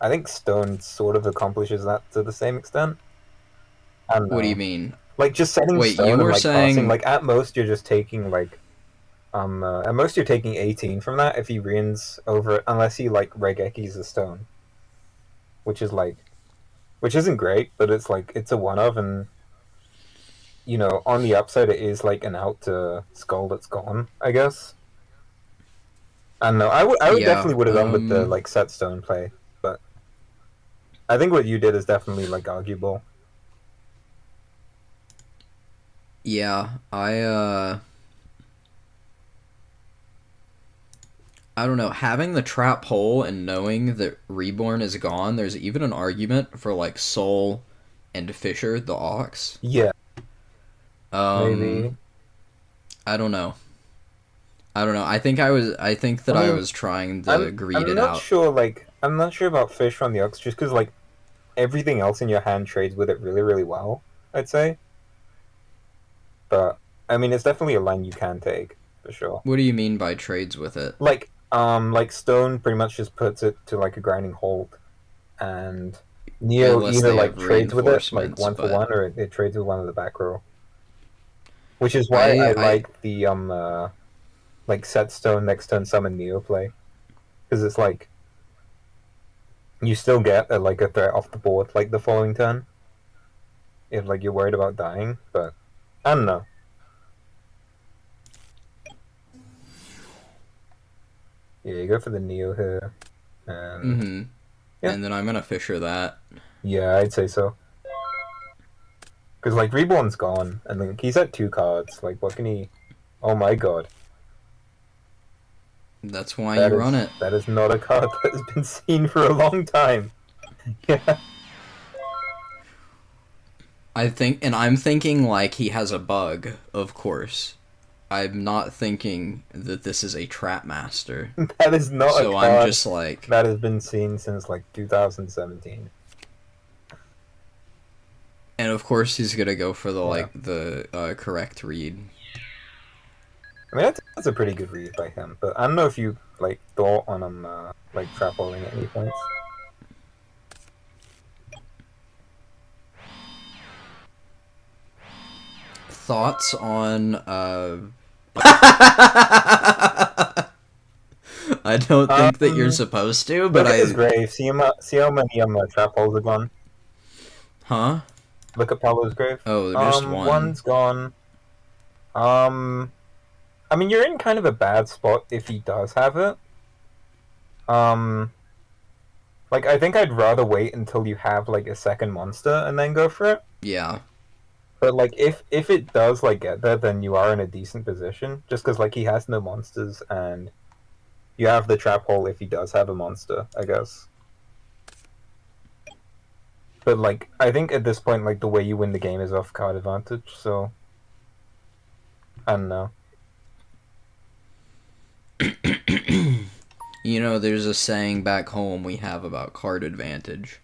Speaker 2: I think Stone sort of accomplishes that to the same extent. I don't
Speaker 1: What do you
Speaker 2: know.
Speaker 1: mean?
Speaker 2: Like just setting
Speaker 1: Wait,
Speaker 2: stone
Speaker 1: you
Speaker 2: and
Speaker 1: were
Speaker 2: like passing,
Speaker 1: saying
Speaker 2: like at most you're just taking like at most you're taking 18 from that if he reins over it, unless he like Regekis the stone, which is like which isn't great, but it's like it's a one of, and on the upside, it is like an out to skull that's gone, I guess. I don't know. I would
Speaker 1: Yeah.
Speaker 2: definitely would have gone with the like set stone play, but I think what you did is definitely like arguable.
Speaker 1: Yeah. I don't know. Having the trap hole and knowing that Reborn is gone, there's even an argument for like Soul and Fisher the Ox.
Speaker 2: Yeah,
Speaker 1: Um,
Speaker 2: maybe.
Speaker 1: I don't know. I don't know. I think
Speaker 2: I
Speaker 1: that I
Speaker 2: mean,
Speaker 1: was trying to
Speaker 2: I'm
Speaker 1: greed
Speaker 2: I'm
Speaker 1: it
Speaker 2: not
Speaker 1: out.
Speaker 2: sure. Like, I'm not sure about fish on the ox, just because like everything else in your hand trades with it really, really well. I'd say, but I mean, it's definitely a line you can take for sure.
Speaker 1: What do you mean by trades with it?
Speaker 2: Like stone pretty much just puts it to like a grinding halt, and Neo
Speaker 1: Unless
Speaker 2: either
Speaker 1: they
Speaker 2: like
Speaker 1: have
Speaker 2: trades with it like
Speaker 1: reinforcements,
Speaker 2: one for
Speaker 1: but
Speaker 2: one, or it trades with one of the back row. Which is why I
Speaker 1: I
Speaker 2: like the like set stone next turn summon Neo play, because it's like you still get like a threat off the board like the following turn if like you're worried about dying. But I don't know. Yeah, you go for the Neo here, and
Speaker 1: mm-hmm.
Speaker 2: yeah,
Speaker 1: And then I'm gonna Fisher that.
Speaker 2: yeah, I'd say so. Because like Reborn's gone, and like he's at two cards. Like, what can he? Oh my god,
Speaker 1: That's why
Speaker 2: that
Speaker 1: you
Speaker 2: is
Speaker 1: run it.
Speaker 2: that is not a card that has been seen for a long time. Yeah,
Speaker 1: I'm thinking like he has a bug, of course. I'm not thinking that this is a trap master.
Speaker 2: that is not a
Speaker 1: So I'm
Speaker 2: card
Speaker 1: just like,
Speaker 2: that has been seen since like 2017.
Speaker 1: and of course he's gonna go for the
Speaker 2: Yeah,
Speaker 1: correct read.
Speaker 2: I mean that's a pretty good read by him. But I don't know if you like thought on him like trap holding at any points.
Speaker 1: Thoughts on I don't think that you're supposed to, but
Speaker 2: Look at his
Speaker 1: I
Speaker 2: grave. See how many trap holes are gone.
Speaker 1: huh?
Speaker 2: Look at Paolo's grave.
Speaker 1: Oh, just one.
Speaker 2: One's gone. Um, I mean, you're in kind of a bad spot if he does have it. Um, like I think I'd rather wait until you have like a second monster and then go for it.
Speaker 1: Yeah.
Speaker 2: But like if it does like get there, then you are in a decent position. Just because like he has no monsters and you have the trap hole if he does have a monster, I guess. But like I think at this point, like the way you win the game is off card advantage. So I don't know.
Speaker 1: You know, there's a saying back home we have about card advantage.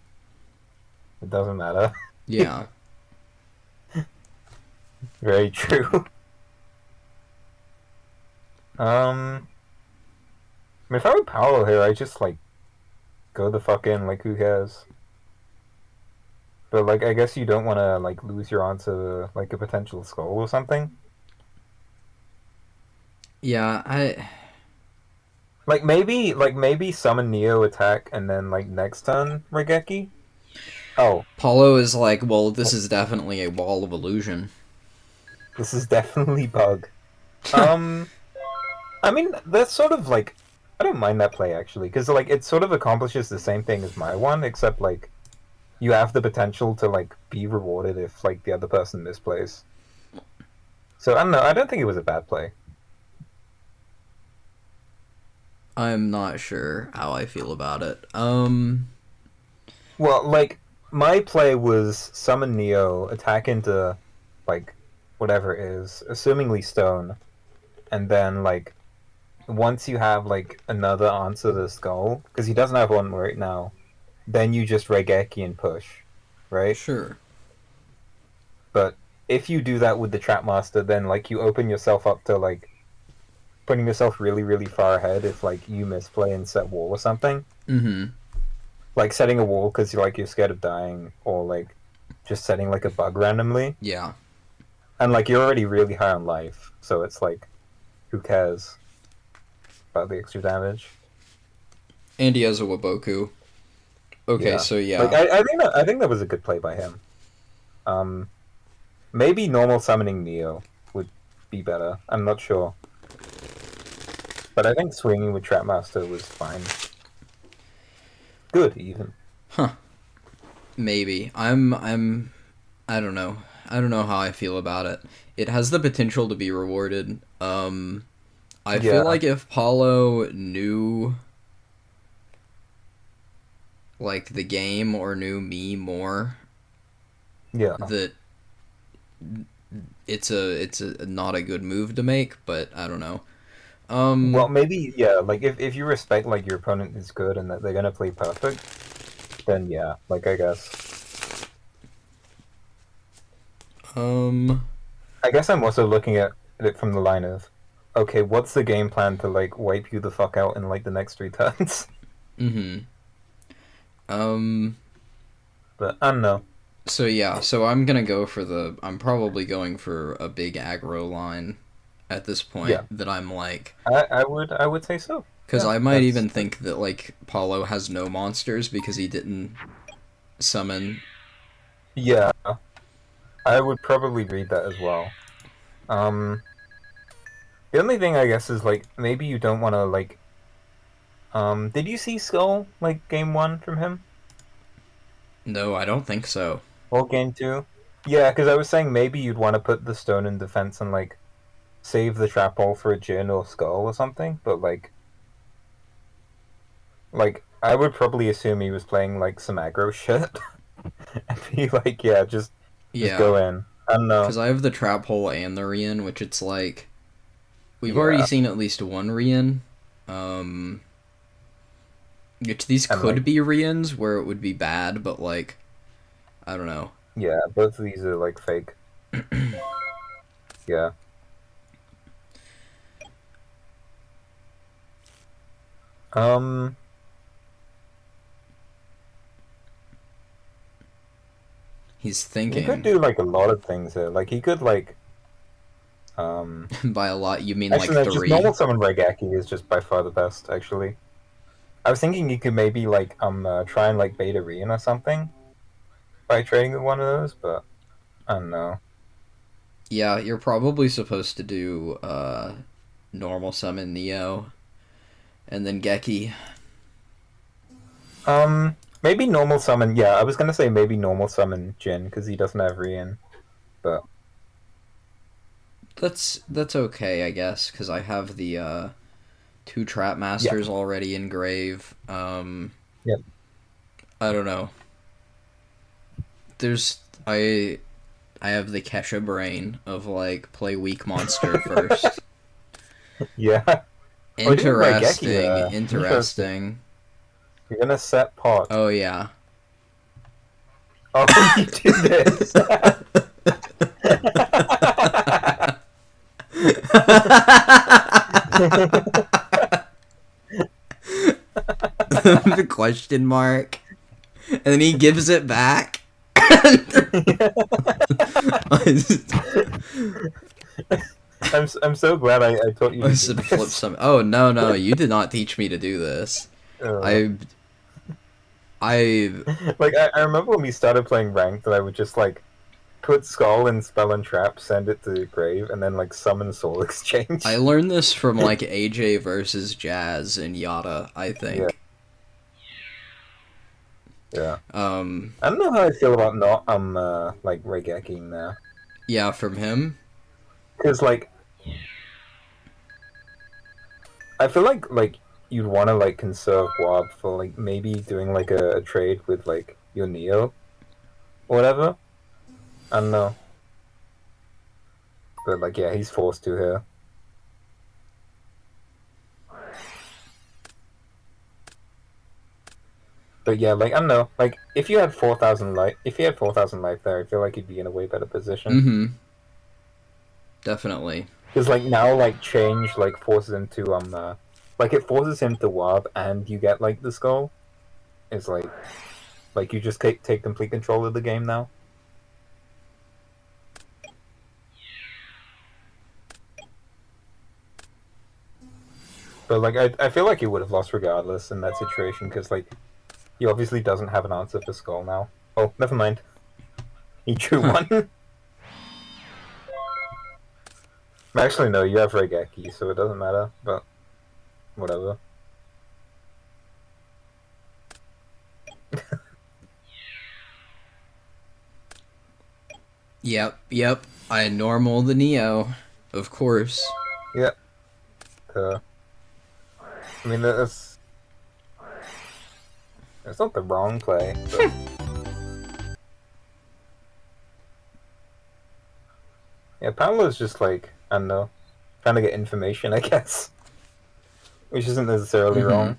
Speaker 2: It doesn't matter.
Speaker 1: Yeah.
Speaker 2: Very true. I mean, if I were Paolo here, I just like go the fuck in. Like, who cares? But like, I guess you don't want to like lose your onto like a potential skull or something.
Speaker 1: Yeah,
Speaker 2: Like maybe summon Neo attack and then like next turn Regeki. Oh,
Speaker 1: Paulo is like, well, this is definitely a wall of illusion.
Speaker 2: this is definitely bug. Um, I mean that's sort of like I don't mind that play actually because like it sort of accomplishes the same thing as my one except like you have the potential to like be rewarded if like the other person misplays. So I don't know. I don't think it was a bad play.
Speaker 1: I'm not sure how I feel about it.
Speaker 2: Well, like my play was summon Neo, attack into like whatever it is, assumingly stone, and then like once you have like another answer to the skull, because he doesn't have one right now, then you just Regeki and push, right?
Speaker 1: Sure.
Speaker 2: But if you do that with the Trap Master, then like you open yourself up to like putting yourself really, really far ahead if like you misplay and set wall or something.
Speaker 1: Mm-hmm.
Speaker 2: Like setting a wall because you're scared of dying, or like just setting like a bug randomly,
Speaker 1: Yeah.
Speaker 2: and like you're already really high on life, so it's like, who cares about the extra damage?
Speaker 1: And he has a Waboku. Okay,
Speaker 2: Yeah.
Speaker 1: so
Speaker 2: Like
Speaker 1: yeah.
Speaker 2: I think that was a good play by him. Um, Maybe normal summoning Neo would be better. I'm not sure, but I think swinging with Trapmaster was fine. Good even.
Speaker 1: Huh. Maybe. I don't know. I don't know how I feel about it. It has the potential to be rewarded. I feel
Speaker 2: Yeah.
Speaker 1: like if Paulo knew like the game or knew me more,
Speaker 2: Yeah.
Speaker 1: that it's a not a good move to make, but I don't know.
Speaker 2: Well, maybe yeah. Like if you respect like your opponent is good and that they're gonna play perfect, then yeah. Like
Speaker 1: Um
Speaker 2: I guess I'm also looking at it from the line of, okay, what's the game plan to like wipe you the fuck out in like the next 3 turns?
Speaker 1: mhm. Um
Speaker 2: But I don't know.
Speaker 1: so yeah, so I'm probably going for a big aggro line at this point
Speaker 2: Yeah,
Speaker 1: that I'm like,
Speaker 2: I would say so.
Speaker 1: because
Speaker 2: Yeah,
Speaker 1: I might even think that like Paulo has no monsters because he didn't summon.
Speaker 2: yeah. I would probably read that as well. Um, the only thing I guess is like maybe you don't want to like. Did you see Skull like game one from him
Speaker 1: No, I don't think so.
Speaker 2: or game two? Yeah, because I was saying maybe you'd want to put the stone in defense and like save the trap hole for a Jin or Skull or something. But like I would probably assume he was playing like some aggro shit and be like, yeah, just
Speaker 1: Yeah,
Speaker 2: go in. I don't know.
Speaker 1: because I have the trap hole and the Rian, which it's like we've already
Speaker 2: Yeah,
Speaker 1: seen at least one Rian. Um, which these
Speaker 2: and
Speaker 1: could
Speaker 2: like
Speaker 1: be Rians where it would be bad, but like I don't know.
Speaker 2: yeah, both of these are like fake. Yeah. Um,
Speaker 1: He's
Speaker 2: he could
Speaker 1: thinking.
Speaker 2: do like a lot of things here. Like he could like
Speaker 1: By a lot, you mean like
Speaker 2: actually no, just normal
Speaker 1: three?
Speaker 2: summon Raigeki is just by far the best actually. I was thinking he could maybe like try and like bait a Rian or something by trading with one of those, but I don't know.
Speaker 1: Yeah, you're probably supposed to do normal summon Neo and then Geki.
Speaker 2: Maybe normal summon. Yeah, I was gonna say maybe normal summon Jin because he doesn't have Rian, but
Speaker 1: That's okay, I guess, because I have the two trap
Speaker 2: yeah,
Speaker 1: masters already in grave.
Speaker 2: yeah,
Speaker 1: I don't know. There's I have the Kesha brain of like play weak monster first.
Speaker 2: yeah. Oh, you did Raigeki
Speaker 1: Interesting,
Speaker 2: there. Interesting.
Speaker 1: interesting.
Speaker 2: You're gonna set pot.
Speaker 1: Oh yeah.
Speaker 2: Oh, you do this.
Speaker 1: The question mark, and then he gives it back.
Speaker 2: I'm so glad I taught you
Speaker 1: I
Speaker 2: to do
Speaker 1: said flip
Speaker 2: this.
Speaker 1: some. Oh no no, you did not teach me to do this.
Speaker 2: Uh,
Speaker 1: I I
Speaker 2: like I remember when we started playing ranked that I would just like put skull and spell and trap, send it to grave, and then like summon soul
Speaker 1: I
Speaker 2: exchange.
Speaker 1: learned this from like AJ versus Jazz and Yada, I
Speaker 2: Yeah,
Speaker 1: think.
Speaker 2: yeah.
Speaker 1: Um,
Speaker 2: I don't know how I feel about not like Regeki now,
Speaker 1: yeah, from him.
Speaker 2: because like I feel like you'd want to like conserve Wob for like maybe doing like a trade with like your Neo or whatever. I don't know, but like yeah, he's forced to here. But yeah, like I don't know, like if you had 4,000 life, if you had 4,000 life there, I feel like you'd be in a way better position.
Speaker 1: Mm-hmm. Definitely.
Speaker 2: Because like now, like change like forces him to like it forces him to warp, and you get like the skull. It's like you just take complete control of the game now. But like I feel like he would have lost regardless in that situation because like He obviously doesn't have an answer for Skull now. Oh, never mind. He drew one. Actually, no, you have Regeki, so it doesn't matter, but whatever.
Speaker 1: Yep. I normal the Neo, of course.
Speaker 2: Yeah. I mean, that's not the wrong play, but... Yeah, Paolo's just like, I don't know, trying to get information, I guess. Which isn't necessarily wrong.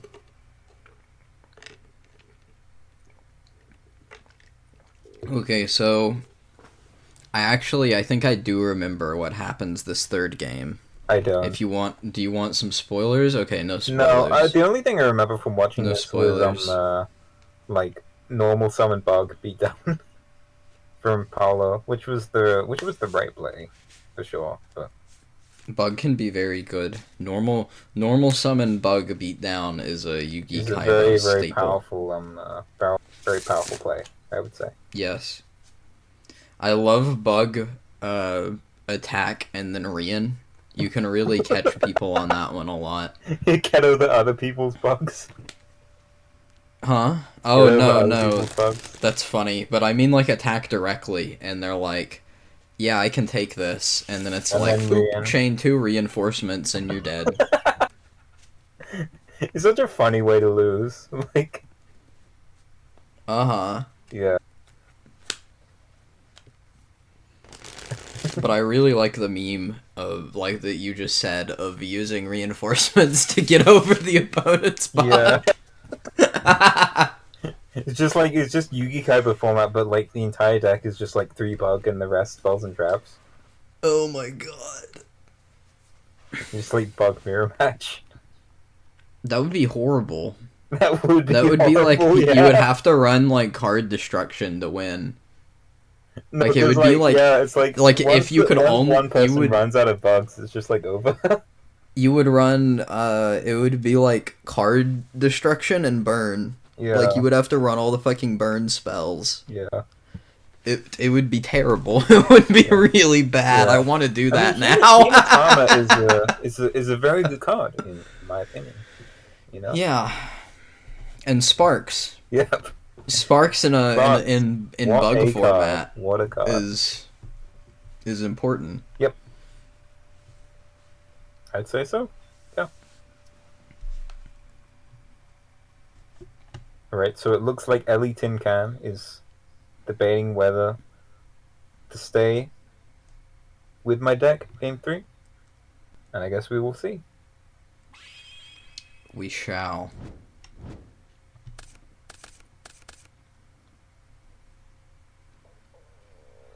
Speaker 1: Okay, so I think I do remember what happens this third game.
Speaker 2: I don't.
Speaker 1: If you want, do you want some spoilers? Okay, no
Speaker 2: No,
Speaker 1: spoilers.
Speaker 2: the only thing I remember from watching
Speaker 1: No
Speaker 2: this
Speaker 1: spoilers.
Speaker 2: was, like, normal summon bug beatdown from Paolo, which was the right play, for sure, but...
Speaker 1: Bug can be very good. Normal summon bug beatdown is a
Speaker 2: It's a
Speaker 1: Yugi-Kaibaland
Speaker 2: very, very
Speaker 1: staple.
Speaker 2: powerful, very powerful play, I would say.
Speaker 1: Yes. I love bug attack and then Rian. You can really catch people on that one a lot.
Speaker 2: Get over other people's bugs.
Speaker 1: Huh? Oh, no.
Speaker 2: Bugs.
Speaker 1: That's funny. But I mean, like, attack directly, and they're like, yeah, I can take this. And then it's like, boop, chain 2 reinforcements, and you're dead.
Speaker 2: It's such a funny way to lose. Like...
Speaker 1: Uh-huh.
Speaker 2: Yeah.
Speaker 1: But I really like the meme of, like, that you just said, of using reinforcements to get over the opponent's bug.
Speaker 2: Yeah. It's just Yugi-Kaiba format, but like the entire deck is just like 3 bug and the rest spells and traps.
Speaker 1: Oh my god.
Speaker 2: Just like bug mirror match.
Speaker 1: That would be horrible.
Speaker 2: That would be
Speaker 1: like,
Speaker 2: yeah.
Speaker 1: you would have to run, like, card destruction to win.
Speaker 2: No,
Speaker 1: like, it would be like...
Speaker 2: Yeah, it's like
Speaker 1: if you could only...
Speaker 2: one person runs out of bugs, it's just like over.
Speaker 1: You would run, it would be like card destruction and burn.
Speaker 2: Yeah.
Speaker 1: Like, you would have to run all the fucking burn spells.
Speaker 2: Yeah.
Speaker 1: It would be terrible. It would be really bad. Yeah. I want to do that now.
Speaker 2: Hinatama is a very good card, in my opinion. You know?
Speaker 1: Yeah. And Sparks.
Speaker 2: Yep.
Speaker 1: Sparks in bug format
Speaker 2: what a card.
Speaker 1: is important.
Speaker 2: Yep. I'd say so. Yeah. Alright, so it looks like ellietincan is debating whether to stay with my deck game 3. And I guess we will see.
Speaker 1: We shall.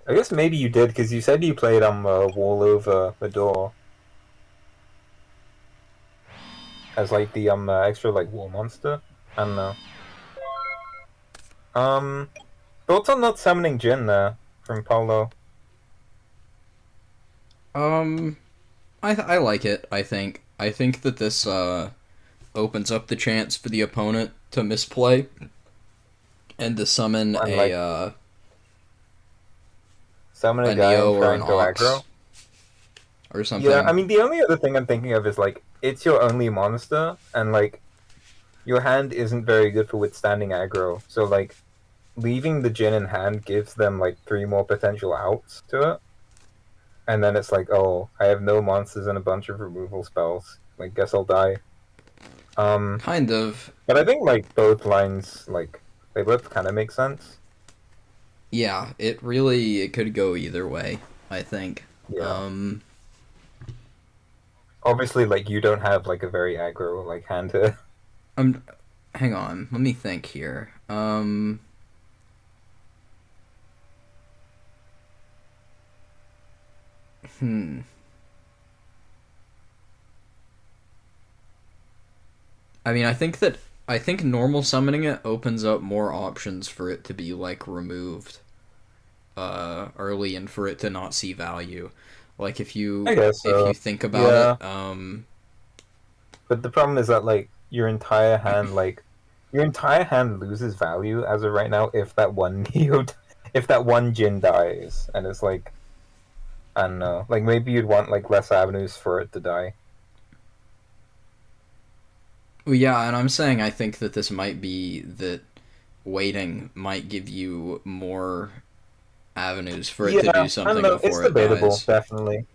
Speaker 2: I guess maybe you did, because you said you played on Wall Over the Door. As like the extra like wall monster. I don't know. Thoughts on not summoning Jin there from Paolo?
Speaker 1: I like it. I think that this opens up the chance for the opponent to misplay and to summon
Speaker 2: summon a guy
Speaker 1: Neo or
Speaker 2: an Ox aggro
Speaker 1: or something.
Speaker 2: Yeah, I mean the only other thing I'm thinking of is like it's your only monster and like your hand isn't very good for withstanding aggro. So like leaving the Jin in hand gives them like 3 more potential outs to it. And then it's like, oh, I have no monsters and a bunch of removal spells. Like, guess I'll die.
Speaker 1: Kind of.
Speaker 2: But I think like both lines, like they both kind of make sense.
Speaker 1: Yeah, it could go either way, I think.
Speaker 2: Yeah. Obviously, like you don't have like a very aggro like hand to.
Speaker 1: Hang on, let me think here. I mean, I think normal summoning it opens up more options for it to be like removed early and for it to not see value. Like if you if you think about it,
Speaker 2: But the problem is that like your entire hand like your entire hand loses value as of right now if that one Neo, if that one Jin dies, and it's like, I don't know, like maybe you'd want like less avenues for it to die.
Speaker 1: Well, yeah, and I'm saying I think that this might be that waiting might give you more avenues for it to
Speaker 2: Yeah,
Speaker 1: do
Speaker 2: I don't
Speaker 1: something
Speaker 2: know. It's
Speaker 1: before it
Speaker 2: debatable,
Speaker 1: dies.
Speaker 2: definitely,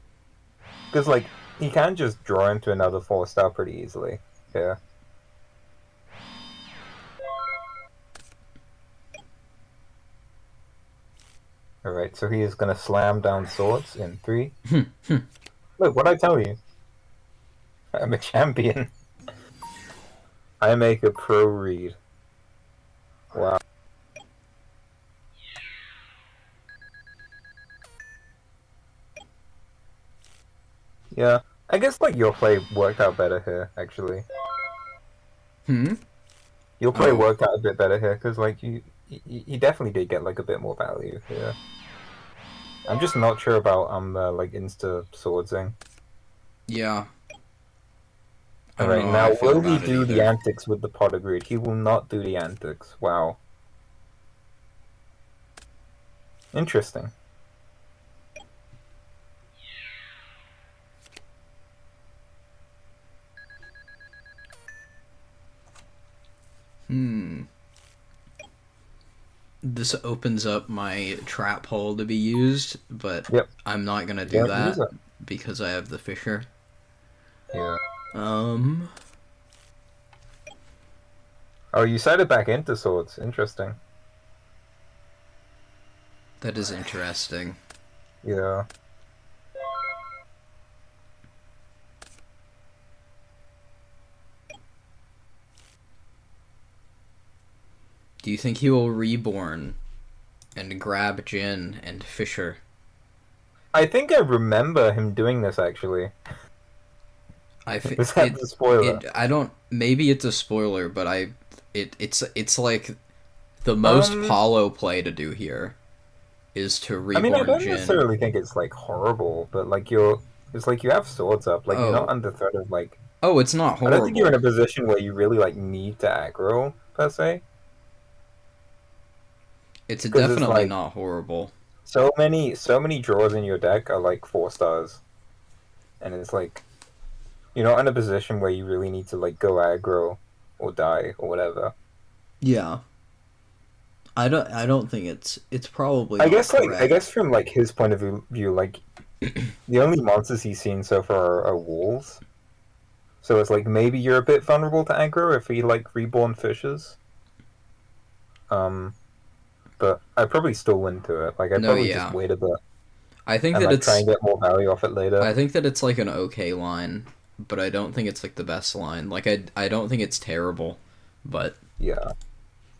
Speaker 2: because like he can just draw into another 4-star pretty easily. Yeah. All right, so he is gonna slam down swords in 3. Look, what I tell you, I'm a champion. I make a pro read. Wow. Yeah, I guess like your play worked out better here. Actually,
Speaker 1: Hmm.
Speaker 2: your play
Speaker 1: Oh,
Speaker 2: worked out a bit better here because like you definitely did get like a bit more value here. I'm just not sure about like insta swordsing.
Speaker 1: yeah. I
Speaker 2: All
Speaker 1: don't
Speaker 2: right,
Speaker 1: know how I
Speaker 2: now
Speaker 1: feel
Speaker 2: will he
Speaker 1: about it
Speaker 2: do the
Speaker 1: either.
Speaker 2: antics with the pot of greed? He will not do the antics. Wow, interesting.
Speaker 1: Hmm. This opens up my trap hole to be used, but
Speaker 2: Yep,
Speaker 1: I'm not gonna do
Speaker 2: don't use
Speaker 1: that
Speaker 2: it.
Speaker 1: because I have the Fisher.
Speaker 2: Yeah.
Speaker 1: Um.
Speaker 2: Oh, you sided back into swords. Interesting.
Speaker 1: That is interesting.
Speaker 2: Yeah.
Speaker 1: Do you think he will reborn and grab Jin and Fisher?
Speaker 2: I think I remember him doing this actually.
Speaker 1: I
Speaker 2: Is that the spoiler?
Speaker 1: I don't, maybe it's a spoiler, but it's like the most
Speaker 2: Um,
Speaker 1: Paulo play to do here is to
Speaker 2: I mean, I
Speaker 1: reborn
Speaker 2: don't
Speaker 1: Jin.
Speaker 2: necessarily think it's like horrible, but like it's like you have swords up, like you're not
Speaker 1: Oh,
Speaker 2: under threat of like.
Speaker 1: oh, it's not
Speaker 2: I don't think you're in
Speaker 1: horrible.
Speaker 2: a position where you really like need to aggro per se,
Speaker 1: It's
Speaker 2: because it's
Speaker 1: definitely
Speaker 2: like
Speaker 1: not horrible.
Speaker 2: so many draws in your deck are like 4 stars, and it's like you're not in a position where you really need to like go aggro or die or whatever.
Speaker 1: Yeah. I don't think it's probably
Speaker 2: I
Speaker 1: not
Speaker 2: guess I
Speaker 1: correct.
Speaker 2: guess from like his point of view, like the only monsters he's seen so far are wolves. So it's like maybe you're a bit vulnerable to aggro if he like reborn fishes. Um, but I probably still win to it. Like I
Speaker 1: No,
Speaker 2: probably just
Speaker 1: yeah.
Speaker 2: wait a bit
Speaker 1: I think
Speaker 2: and
Speaker 1: that
Speaker 2: like try and
Speaker 1: it's
Speaker 2: get more value off it later.
Speaker 1: I think that it's like an okay line, but I don't think it's like the best line. Like I don't think it's terrible, but
Speaker 2: Yeah,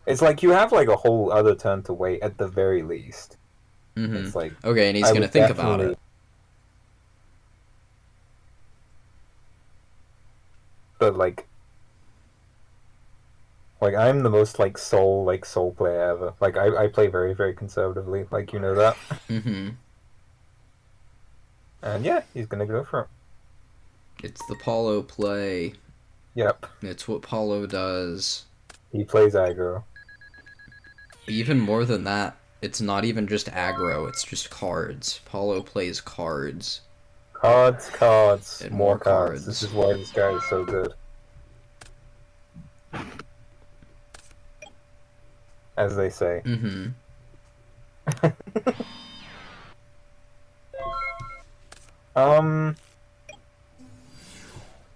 Speaker 2: it's like you have like a whole other turn to wait at the very least.
Speaker 1: mhm.
Speaker 2: It's like
Speaker 1: Okay, and he's
Speaker 2: I
Speaker 1: going to
Speaker 2: would
Speaker 1: think about
Speaker 2: definitely,
Speaker 1: it.
Speaker 2: but like I'm the most like soul player ever. Like I play very very conservatively. Like you know that.
Speaker 1: Mhm.
Speaker 2: And yeah, he's gonna go for it.
Speaker 1: It's the Paulo play.
Speaker 2: Yep,
Speaker 1: It's what Paulo does.
Speaker 2: he plays aggro.
Speaker 1: Even more than that, it's not even just aggro, it's just cards. Paulo plays cards
Speaker 2: Cards, cards,
Speaker 1: and
Speaker 2: more
Speaker 1: more
Speaker 2: cards. This
Speaker 1: cards.
Speaker 2: is why this guy is so good. As they say.
Speaker 1: Mhm.
Speaker 2: um,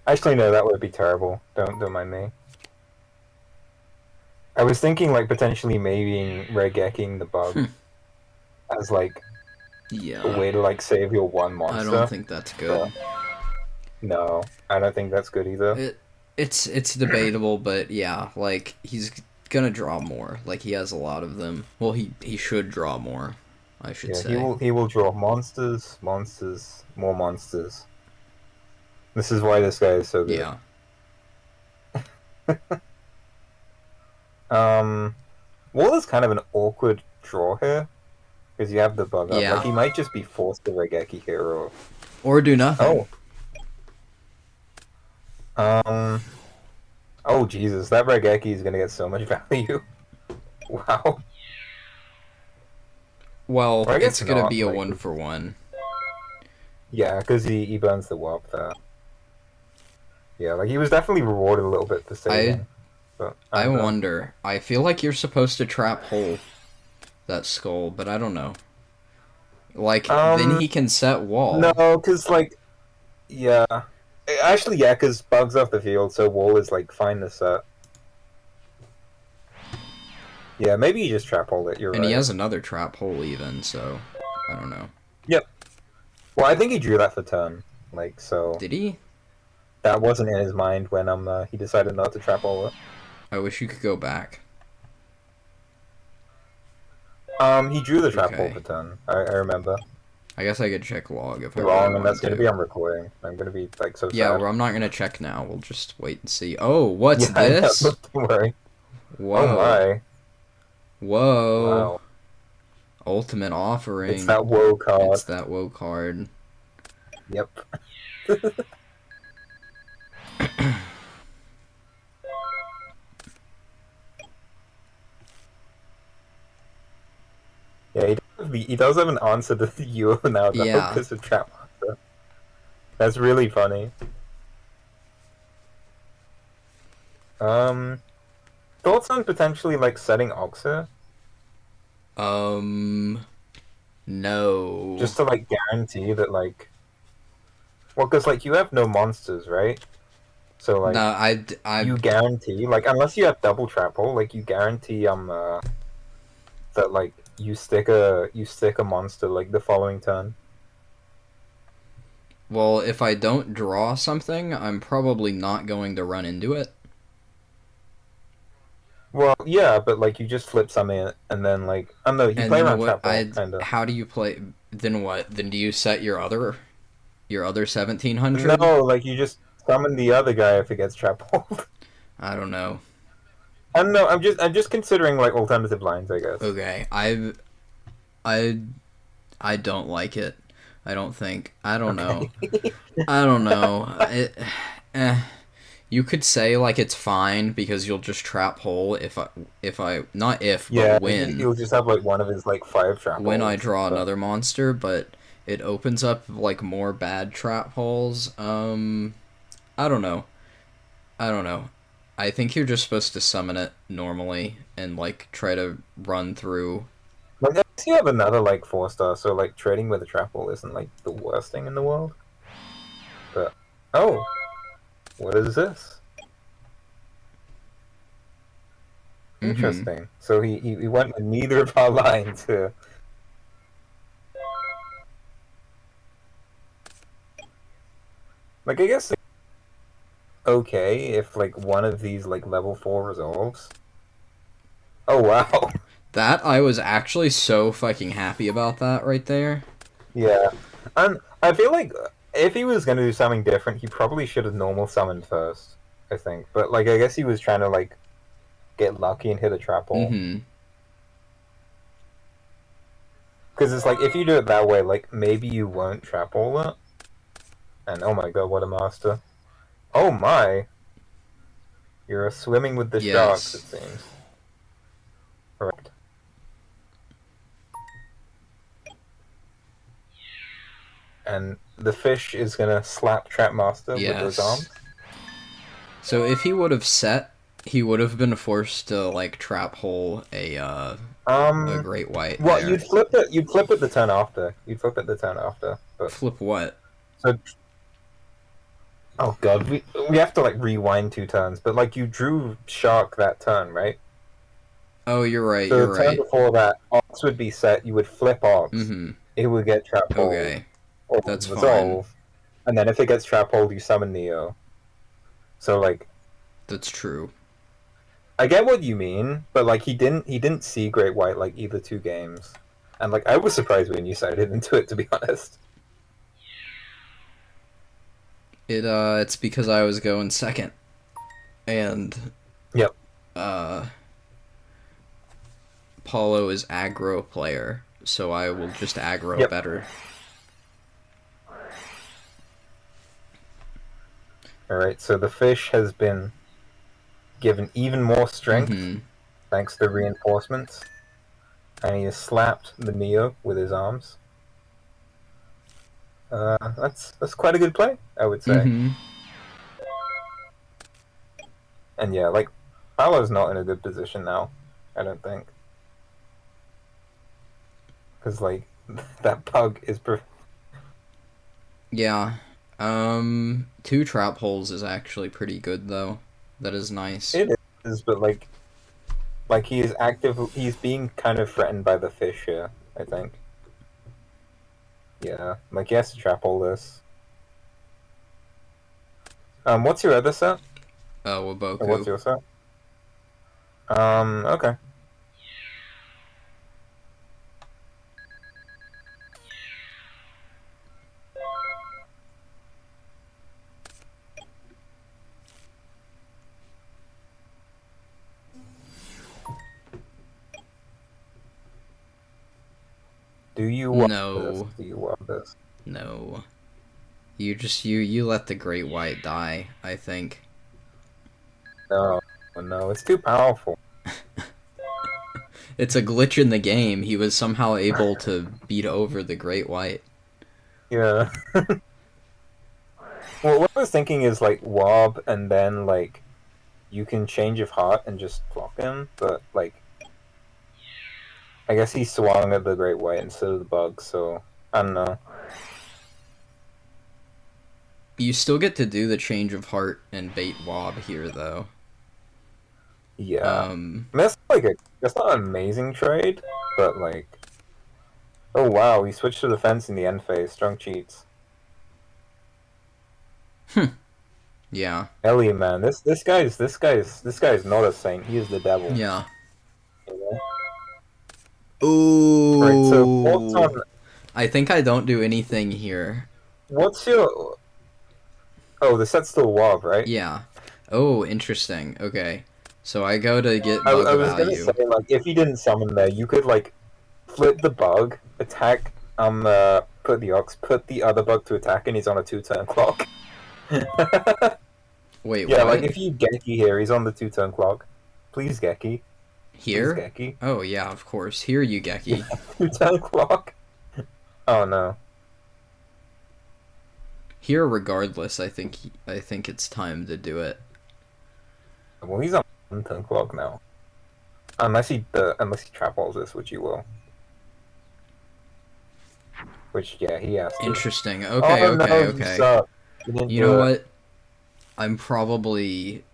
Speaker 2: actually, no, that would be terrible. Don't mind me. I was thinking like potentially maybe regecking the bug as like a
Speaker 1: Yeah.
Speaker 2: way to like save your one
Speaker 1: I don't
Speaker 2: monster,
Speaker 1: think that's
Speaker 2: but
Speaker 1: good.
Speaker 2: no, I don't think that's good either.
Speaker 1: It it's debatable, but yeah, like he's gonna draw more. Like he has a lot of them. Well, he should draw more, I should
Speaker 2: Yeah,
Speaker 1: say.
Speaker 2: he will draw monsters, monsters, more monsters. This is why this guy is so good.
Speaker 1: Yeah.
Speaker 2: Um, Wall is kind of an awkward draw here because you have the bug up. Like
Speaker 1: Yeah.
Speaker 2: he might just be forced to Regeki here, or
Speaker 1: Or do nothing.
Speaker 2: oh, um, Oh Jesus, that Regeki is gonna get so much value. Wow.
Speaker 1: Well,
Speaker 2: Or I guess
Speaker 1: it's gonna
Speaker 2: not.
Speaker 1: be a
Speaker 2: Like,
Speaker 1: 1-for-1.
Speaker 2: yeah, because he burns the warp there. Yeah, like he was definitely rewarded a little bit for
Speaker 1: I
Speaker 2: saving. But I
Speaker 1: I
Speaker 2: don't know.
Speaker 1: wonder. I feel like you're supposed to trap hole that skull, but I don't know. Like, then
Speaker 2: Um,
Speaker 1: he can set
Speaker 2: no,
Speaker 1: wall.
Speaker 2: because like, yeah, actually, yeah, because bugs off the field, so wall is like fine to set. Yeah, maybe you just trap hold it. You're
Speaker 1: And he
Speaker 2: right.
Speaker 1: has another trap hole even, so I don't know.
Speaker 2: Yep. Well, I think he drew that for turn. Like, so
Speaker 1: Did he?
Speaker 2: that wasn't in his mind when he decided not to trap hold it.
Speaker 1: I wish you could go back.
Speaker 2: He drew the trap hole
Speaker 1: Okay.
Speaker 2: for turn. I remember.
Speaker 1: I guess I could check log if I really
Speaker 2: Wrong, and that's
Speaker 1: wanted
Speaker 2: gonna
Speaker 1: to.
Speaker 2: be on recording. I'm gonna be like so
Speaker 1: Yeah,
Speaker 2: sad.
Speaker 1: well, I'm not gonna check now. We'll just wait and see. Oh, what's
Speaker 2: Yeah, I know.
Speaker 1: this?
Speaker 2: Don't worry. Oh
Speaker 1: Whoa.
Speaker 2: my.
Speaker 1: Whoa.
Speaker 2: Wow.
Speaker 1: Ultimate
Speaker 2: It's
Speaker 1: offering.
Speaker 2: that woe card.
Speaker 1: It's that woe card.
Speaker 2: Yep. Yeah, he does have an answer to the Euro now though,
Speaker 1: Yeah.
Speaker 2: because of Trap Master. That's really funny. Um, Thoughts on potentially like setting Oxer
Speaker 1: Um. No.
Speaker 2: just to like guarantee that like, well, because like you have no monsters, right? So
Speaker 1: No,
Speaker 2: like
Speaker 1: I
Speaker 2: you guarantee like unless you have double trap hole, like you guarantee that like you stick a monster like the following turn.
Speaker 1: well, if I don't draw something, I'm probably not going to run into it.
Speaker 2: Well, yeah, but like you just flip some in, and then like I don't know, you
Speaker 1: And
Speaker 2: play
Speaker 1: then
Speaker 2: around
Speaker 1: what
Speaker 2: trap hole kind of.
Speaker 1: how do you play then what? Then do you set your other 1700?
Speaker 2: No, like you just summon the other guy if it gets trap hole.
Speaker 1: I don't know.
Speaker 2: I don't know. I'm just considering like alternative lines, I guess.
Speaker 1: Okay. I I don't like it. I don't think. I don't know.
Speaker 2: Okay.
Speaker 1: I don't know. Eh. You could say like it's fine because you'll just trap hole if I not if
Speaker 2: Yeah,
Speaker 1: but when
Speaker 2: he'll just have like one of his like five trap
Speaker 1: I
Speaker 2: holes.
Speaker 1: draw
Speaker 2: But
Speaker 1: another monster, but it opens up like more bad trap holes. I don't know. I don't know. I think you're just supposed to summon it normally and like try to run through.
Speaker 2: like, I guess you have another like 4 star, so like trading with a trap hole isn't like the worst thing in the world. But oh, what is this?
Speaker 1: Mm-hmm.
Speaker 2: Interesting. So he went with neither of our lines here. Like I guess okay if like one of these like level 4 resolves. Oh wow.
Speaker 1: That I was actually so fucking happy about that right there.
Speaker 2: Yeah. And I feel like if he was gonna do something different, he probably should have normal summoned first, I think. But like I guess he was trying to like get lucky and hit a trap hole.
Speaker 1: Mm-hmm.
Speaker 2: Because it's like if you do it that way, like maybe you won't trap hole it. And oh my god, what a master. Oh my. You're swimming with the sharks, it
Speaker 1: Yes.
Speaker 2: seems. Correct. And the fish is gonna slap Trap Master with those
Speaker 1: Yes.
Speaker 2: arms.
Speaker 1: So if he would have set, he would have been forced to like trap hole a
Speaker 2: Um,
Speaker 1: great white
Speaker 2: well,
Speaker 1: there.
Speaker 2: you'd flip it the turn after. You'd flip it the turn after. But
Speaker 1: Flip what?
Speaker 2: so, oh god, we have to like rewind 2 turns. But like you drew shark that turn, right?
Speaker 1: Oh, you're right.
Speaker 2: So
Speaker 1: You're
Speaker 2: the turn
Speaker 1: right.
Speaker 2: before that, Ox would be set. You would flip Ox.
Speaker 1: Mm-hmm.
Speaker 2: It would get trap hold
Speaker 1: Okay,
Speaker 2: or
Speaker 1: that's fine.
Speaker 2: resolve, and then if it gets trap hold, you summon Neo. So like,
Speaker 1: That's true.
Speaker 2: I get what you mean, but like he didn't see Great White like either 2 games, and like I was surprised when you cited into it, to be honest.
Speaker 1: It's because I was going second, and
Speaker 2: Yep.
Speaker 1: uh, Paulo is aggro player, so I will just aggro
Speaker 2: Yep.
Speaker 1: better.
Speaker 2: All right. So the fish has been given even more strength
Speaker 1: Mm-hmm.
Speaker 2: thanks to reinforcements, and he has slapped the Neo with his arms. That's quite a good play, I would say.
Speaker 1: Mm-hmm.
Speaker 2: And yeah, like Paolo's not in a good position now. I don't think, because like that bug is.
Speaker 1: Yeah. Two trap holes is actually pretty good though. That is nice.
Speaker 2: It is, but like he is active. He's being kind of threatened by the fish here. I think. Yeah, like he has to trap all this. What's your other set?
Speaker 1: Oh,
Speaker 2: Or what's
Speaker 1: Waboku.
Speaker 2: your set? Okay. Do you want this?
Speaker 1: No.
Speaker 2: Do you want this?
Speaker 1: No. You let the great white die, I think.
Speaker 2: No, no, it's too powerful.
Speaker 1: It's a glitch in the game. He was somehow able to beat over the great white.
Speaker 2: Yeah. Well, what I was thinking is like Wob, and then like you can change of heart and just block him, but like I guess he swung at the great white instead of the bug, so I don't know.
Speaker 1: You still get to do the change of heart and bait Wob here though.
Speaker 2: Yeah,
Speaker 1: Um
Speaker 2: I mean, that's not an amazing trade, but like, oh wow, he switched to defense in the end phase. Strong cheats.
Speaker 1: yeah.
Speaker 2: Ellie, man, this guy's not a saint. He is the devil.
Speaker 1: Yeah.
Speaker 2: You know? All right, so thoughts on
Speaker 1: Ooh. I think I don't do anything here.
Speaker 2: what's your? Oh, the set's still Wob, right?
Speaker 1: Yeah. Oh, interesting. Okay. So I go to get
Speaker 2: I
Speaker 1: bug
Speaker 2: was gonna say
Speaker 1: value.
Speaker 2: like if you didn't summon there, you could like flip the bug, attack. Put the ox, put the other bug to attack, and he's on a 2-turn clock.
Speaker 1: Wait,
Speaker 2: Yeah, like
Speaker 1: what?
Speaker 2: if you Geki here, he's on the 2-turn clock. Please Geki. Please
Speaker 1: Here?
Speaker 2: Geki.
Speaker 1: Oh, yeah, of course. Here, you
Speaker 2: Yeah,
Speaker 1: Geki.
Speaker 2: 2-turn clock. Oh no.
Speaker 1: Here, regardless, I think it's time to do it.
Speaker 2: Well, he's on 1-turn clock now. Unless he trap walls this, which he will. Which yeah, he has to.
Speaker 1: Interesting.
Speaker 2: Oh
Speaker 1: Okay, okay,
Speaker 2: no, you
Speaker 1: okay.
Speaker 2: suck. You didn't
Speaker 1: You
Speaker 2: do
Speaker 1: know
Speaker 2: it.
Speaker 1: what? I'm probably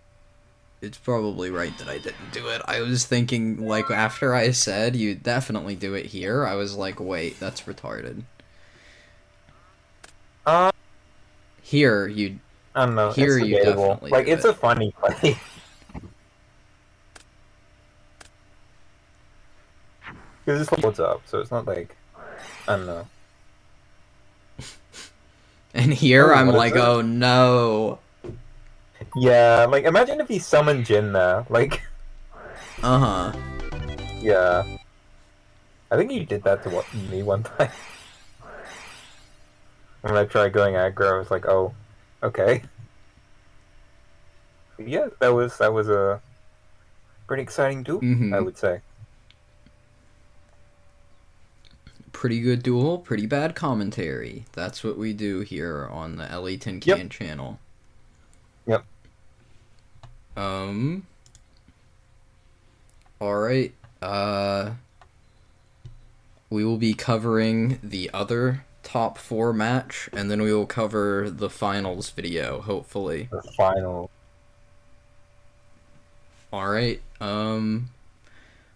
Speaker 1: it's probably right that I didn't do it. I was thinking, like, after I said you definitely do it here, I was like, wait, that's retarded.
Speaker 2: Uh,
Speaker 1: Here, you
Speaker 2: I don't know. It's
Speaker 1: here you
Speaker 2: debatable.
Speaker 1: definitely
Speaker 2: Like
Speaker 1: do
Speaker 2: it's
Speaker 1: it.
Speaker 2: a funny play. Because this holds up, so it's not like I don't know.
Speaker 1: And here
Speaker 2: Oh,
Speaker 1: I'm
Speaker 2: what is
Speaker 1: like,
Speaker 2: it?
Speaker 1: oh no.
Speaker 2: Yeah, like imagine if he summoned Jin there. Like,
Speaker 1: Uh-huh.
Speaker 2: yeah, I think he did that to me one time. When I tried going aggro, I was like, oh, okay. But yeah, that was a pretty exciting duel, I
Speaker 1: Mm-hmm.
Speaker 2: would say.
Speaker 1: Pretty good duel, pretty bad commentary. That's what we do here on the
Speaker 2: Yep,
Speaker 1: ellietincan channel.
Speaker 2: yep.
Speaker 1: Um, alright. We will be covering the other top 4 match, and then we will cover the finals video, hopefully.
Speaker 2: The final.
Speaker 1: Alright,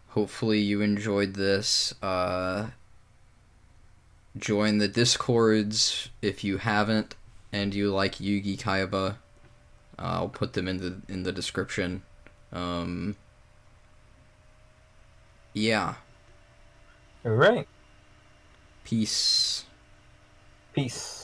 Speaker 1: hopefully you enjoyed this. Join the Discords if you haven't, and you like Yugi-Kaiba. I'll put them in the description. Yeah.
Speaker 2: All right.
Speaker 1: Peace.
Speaker 2: Peace.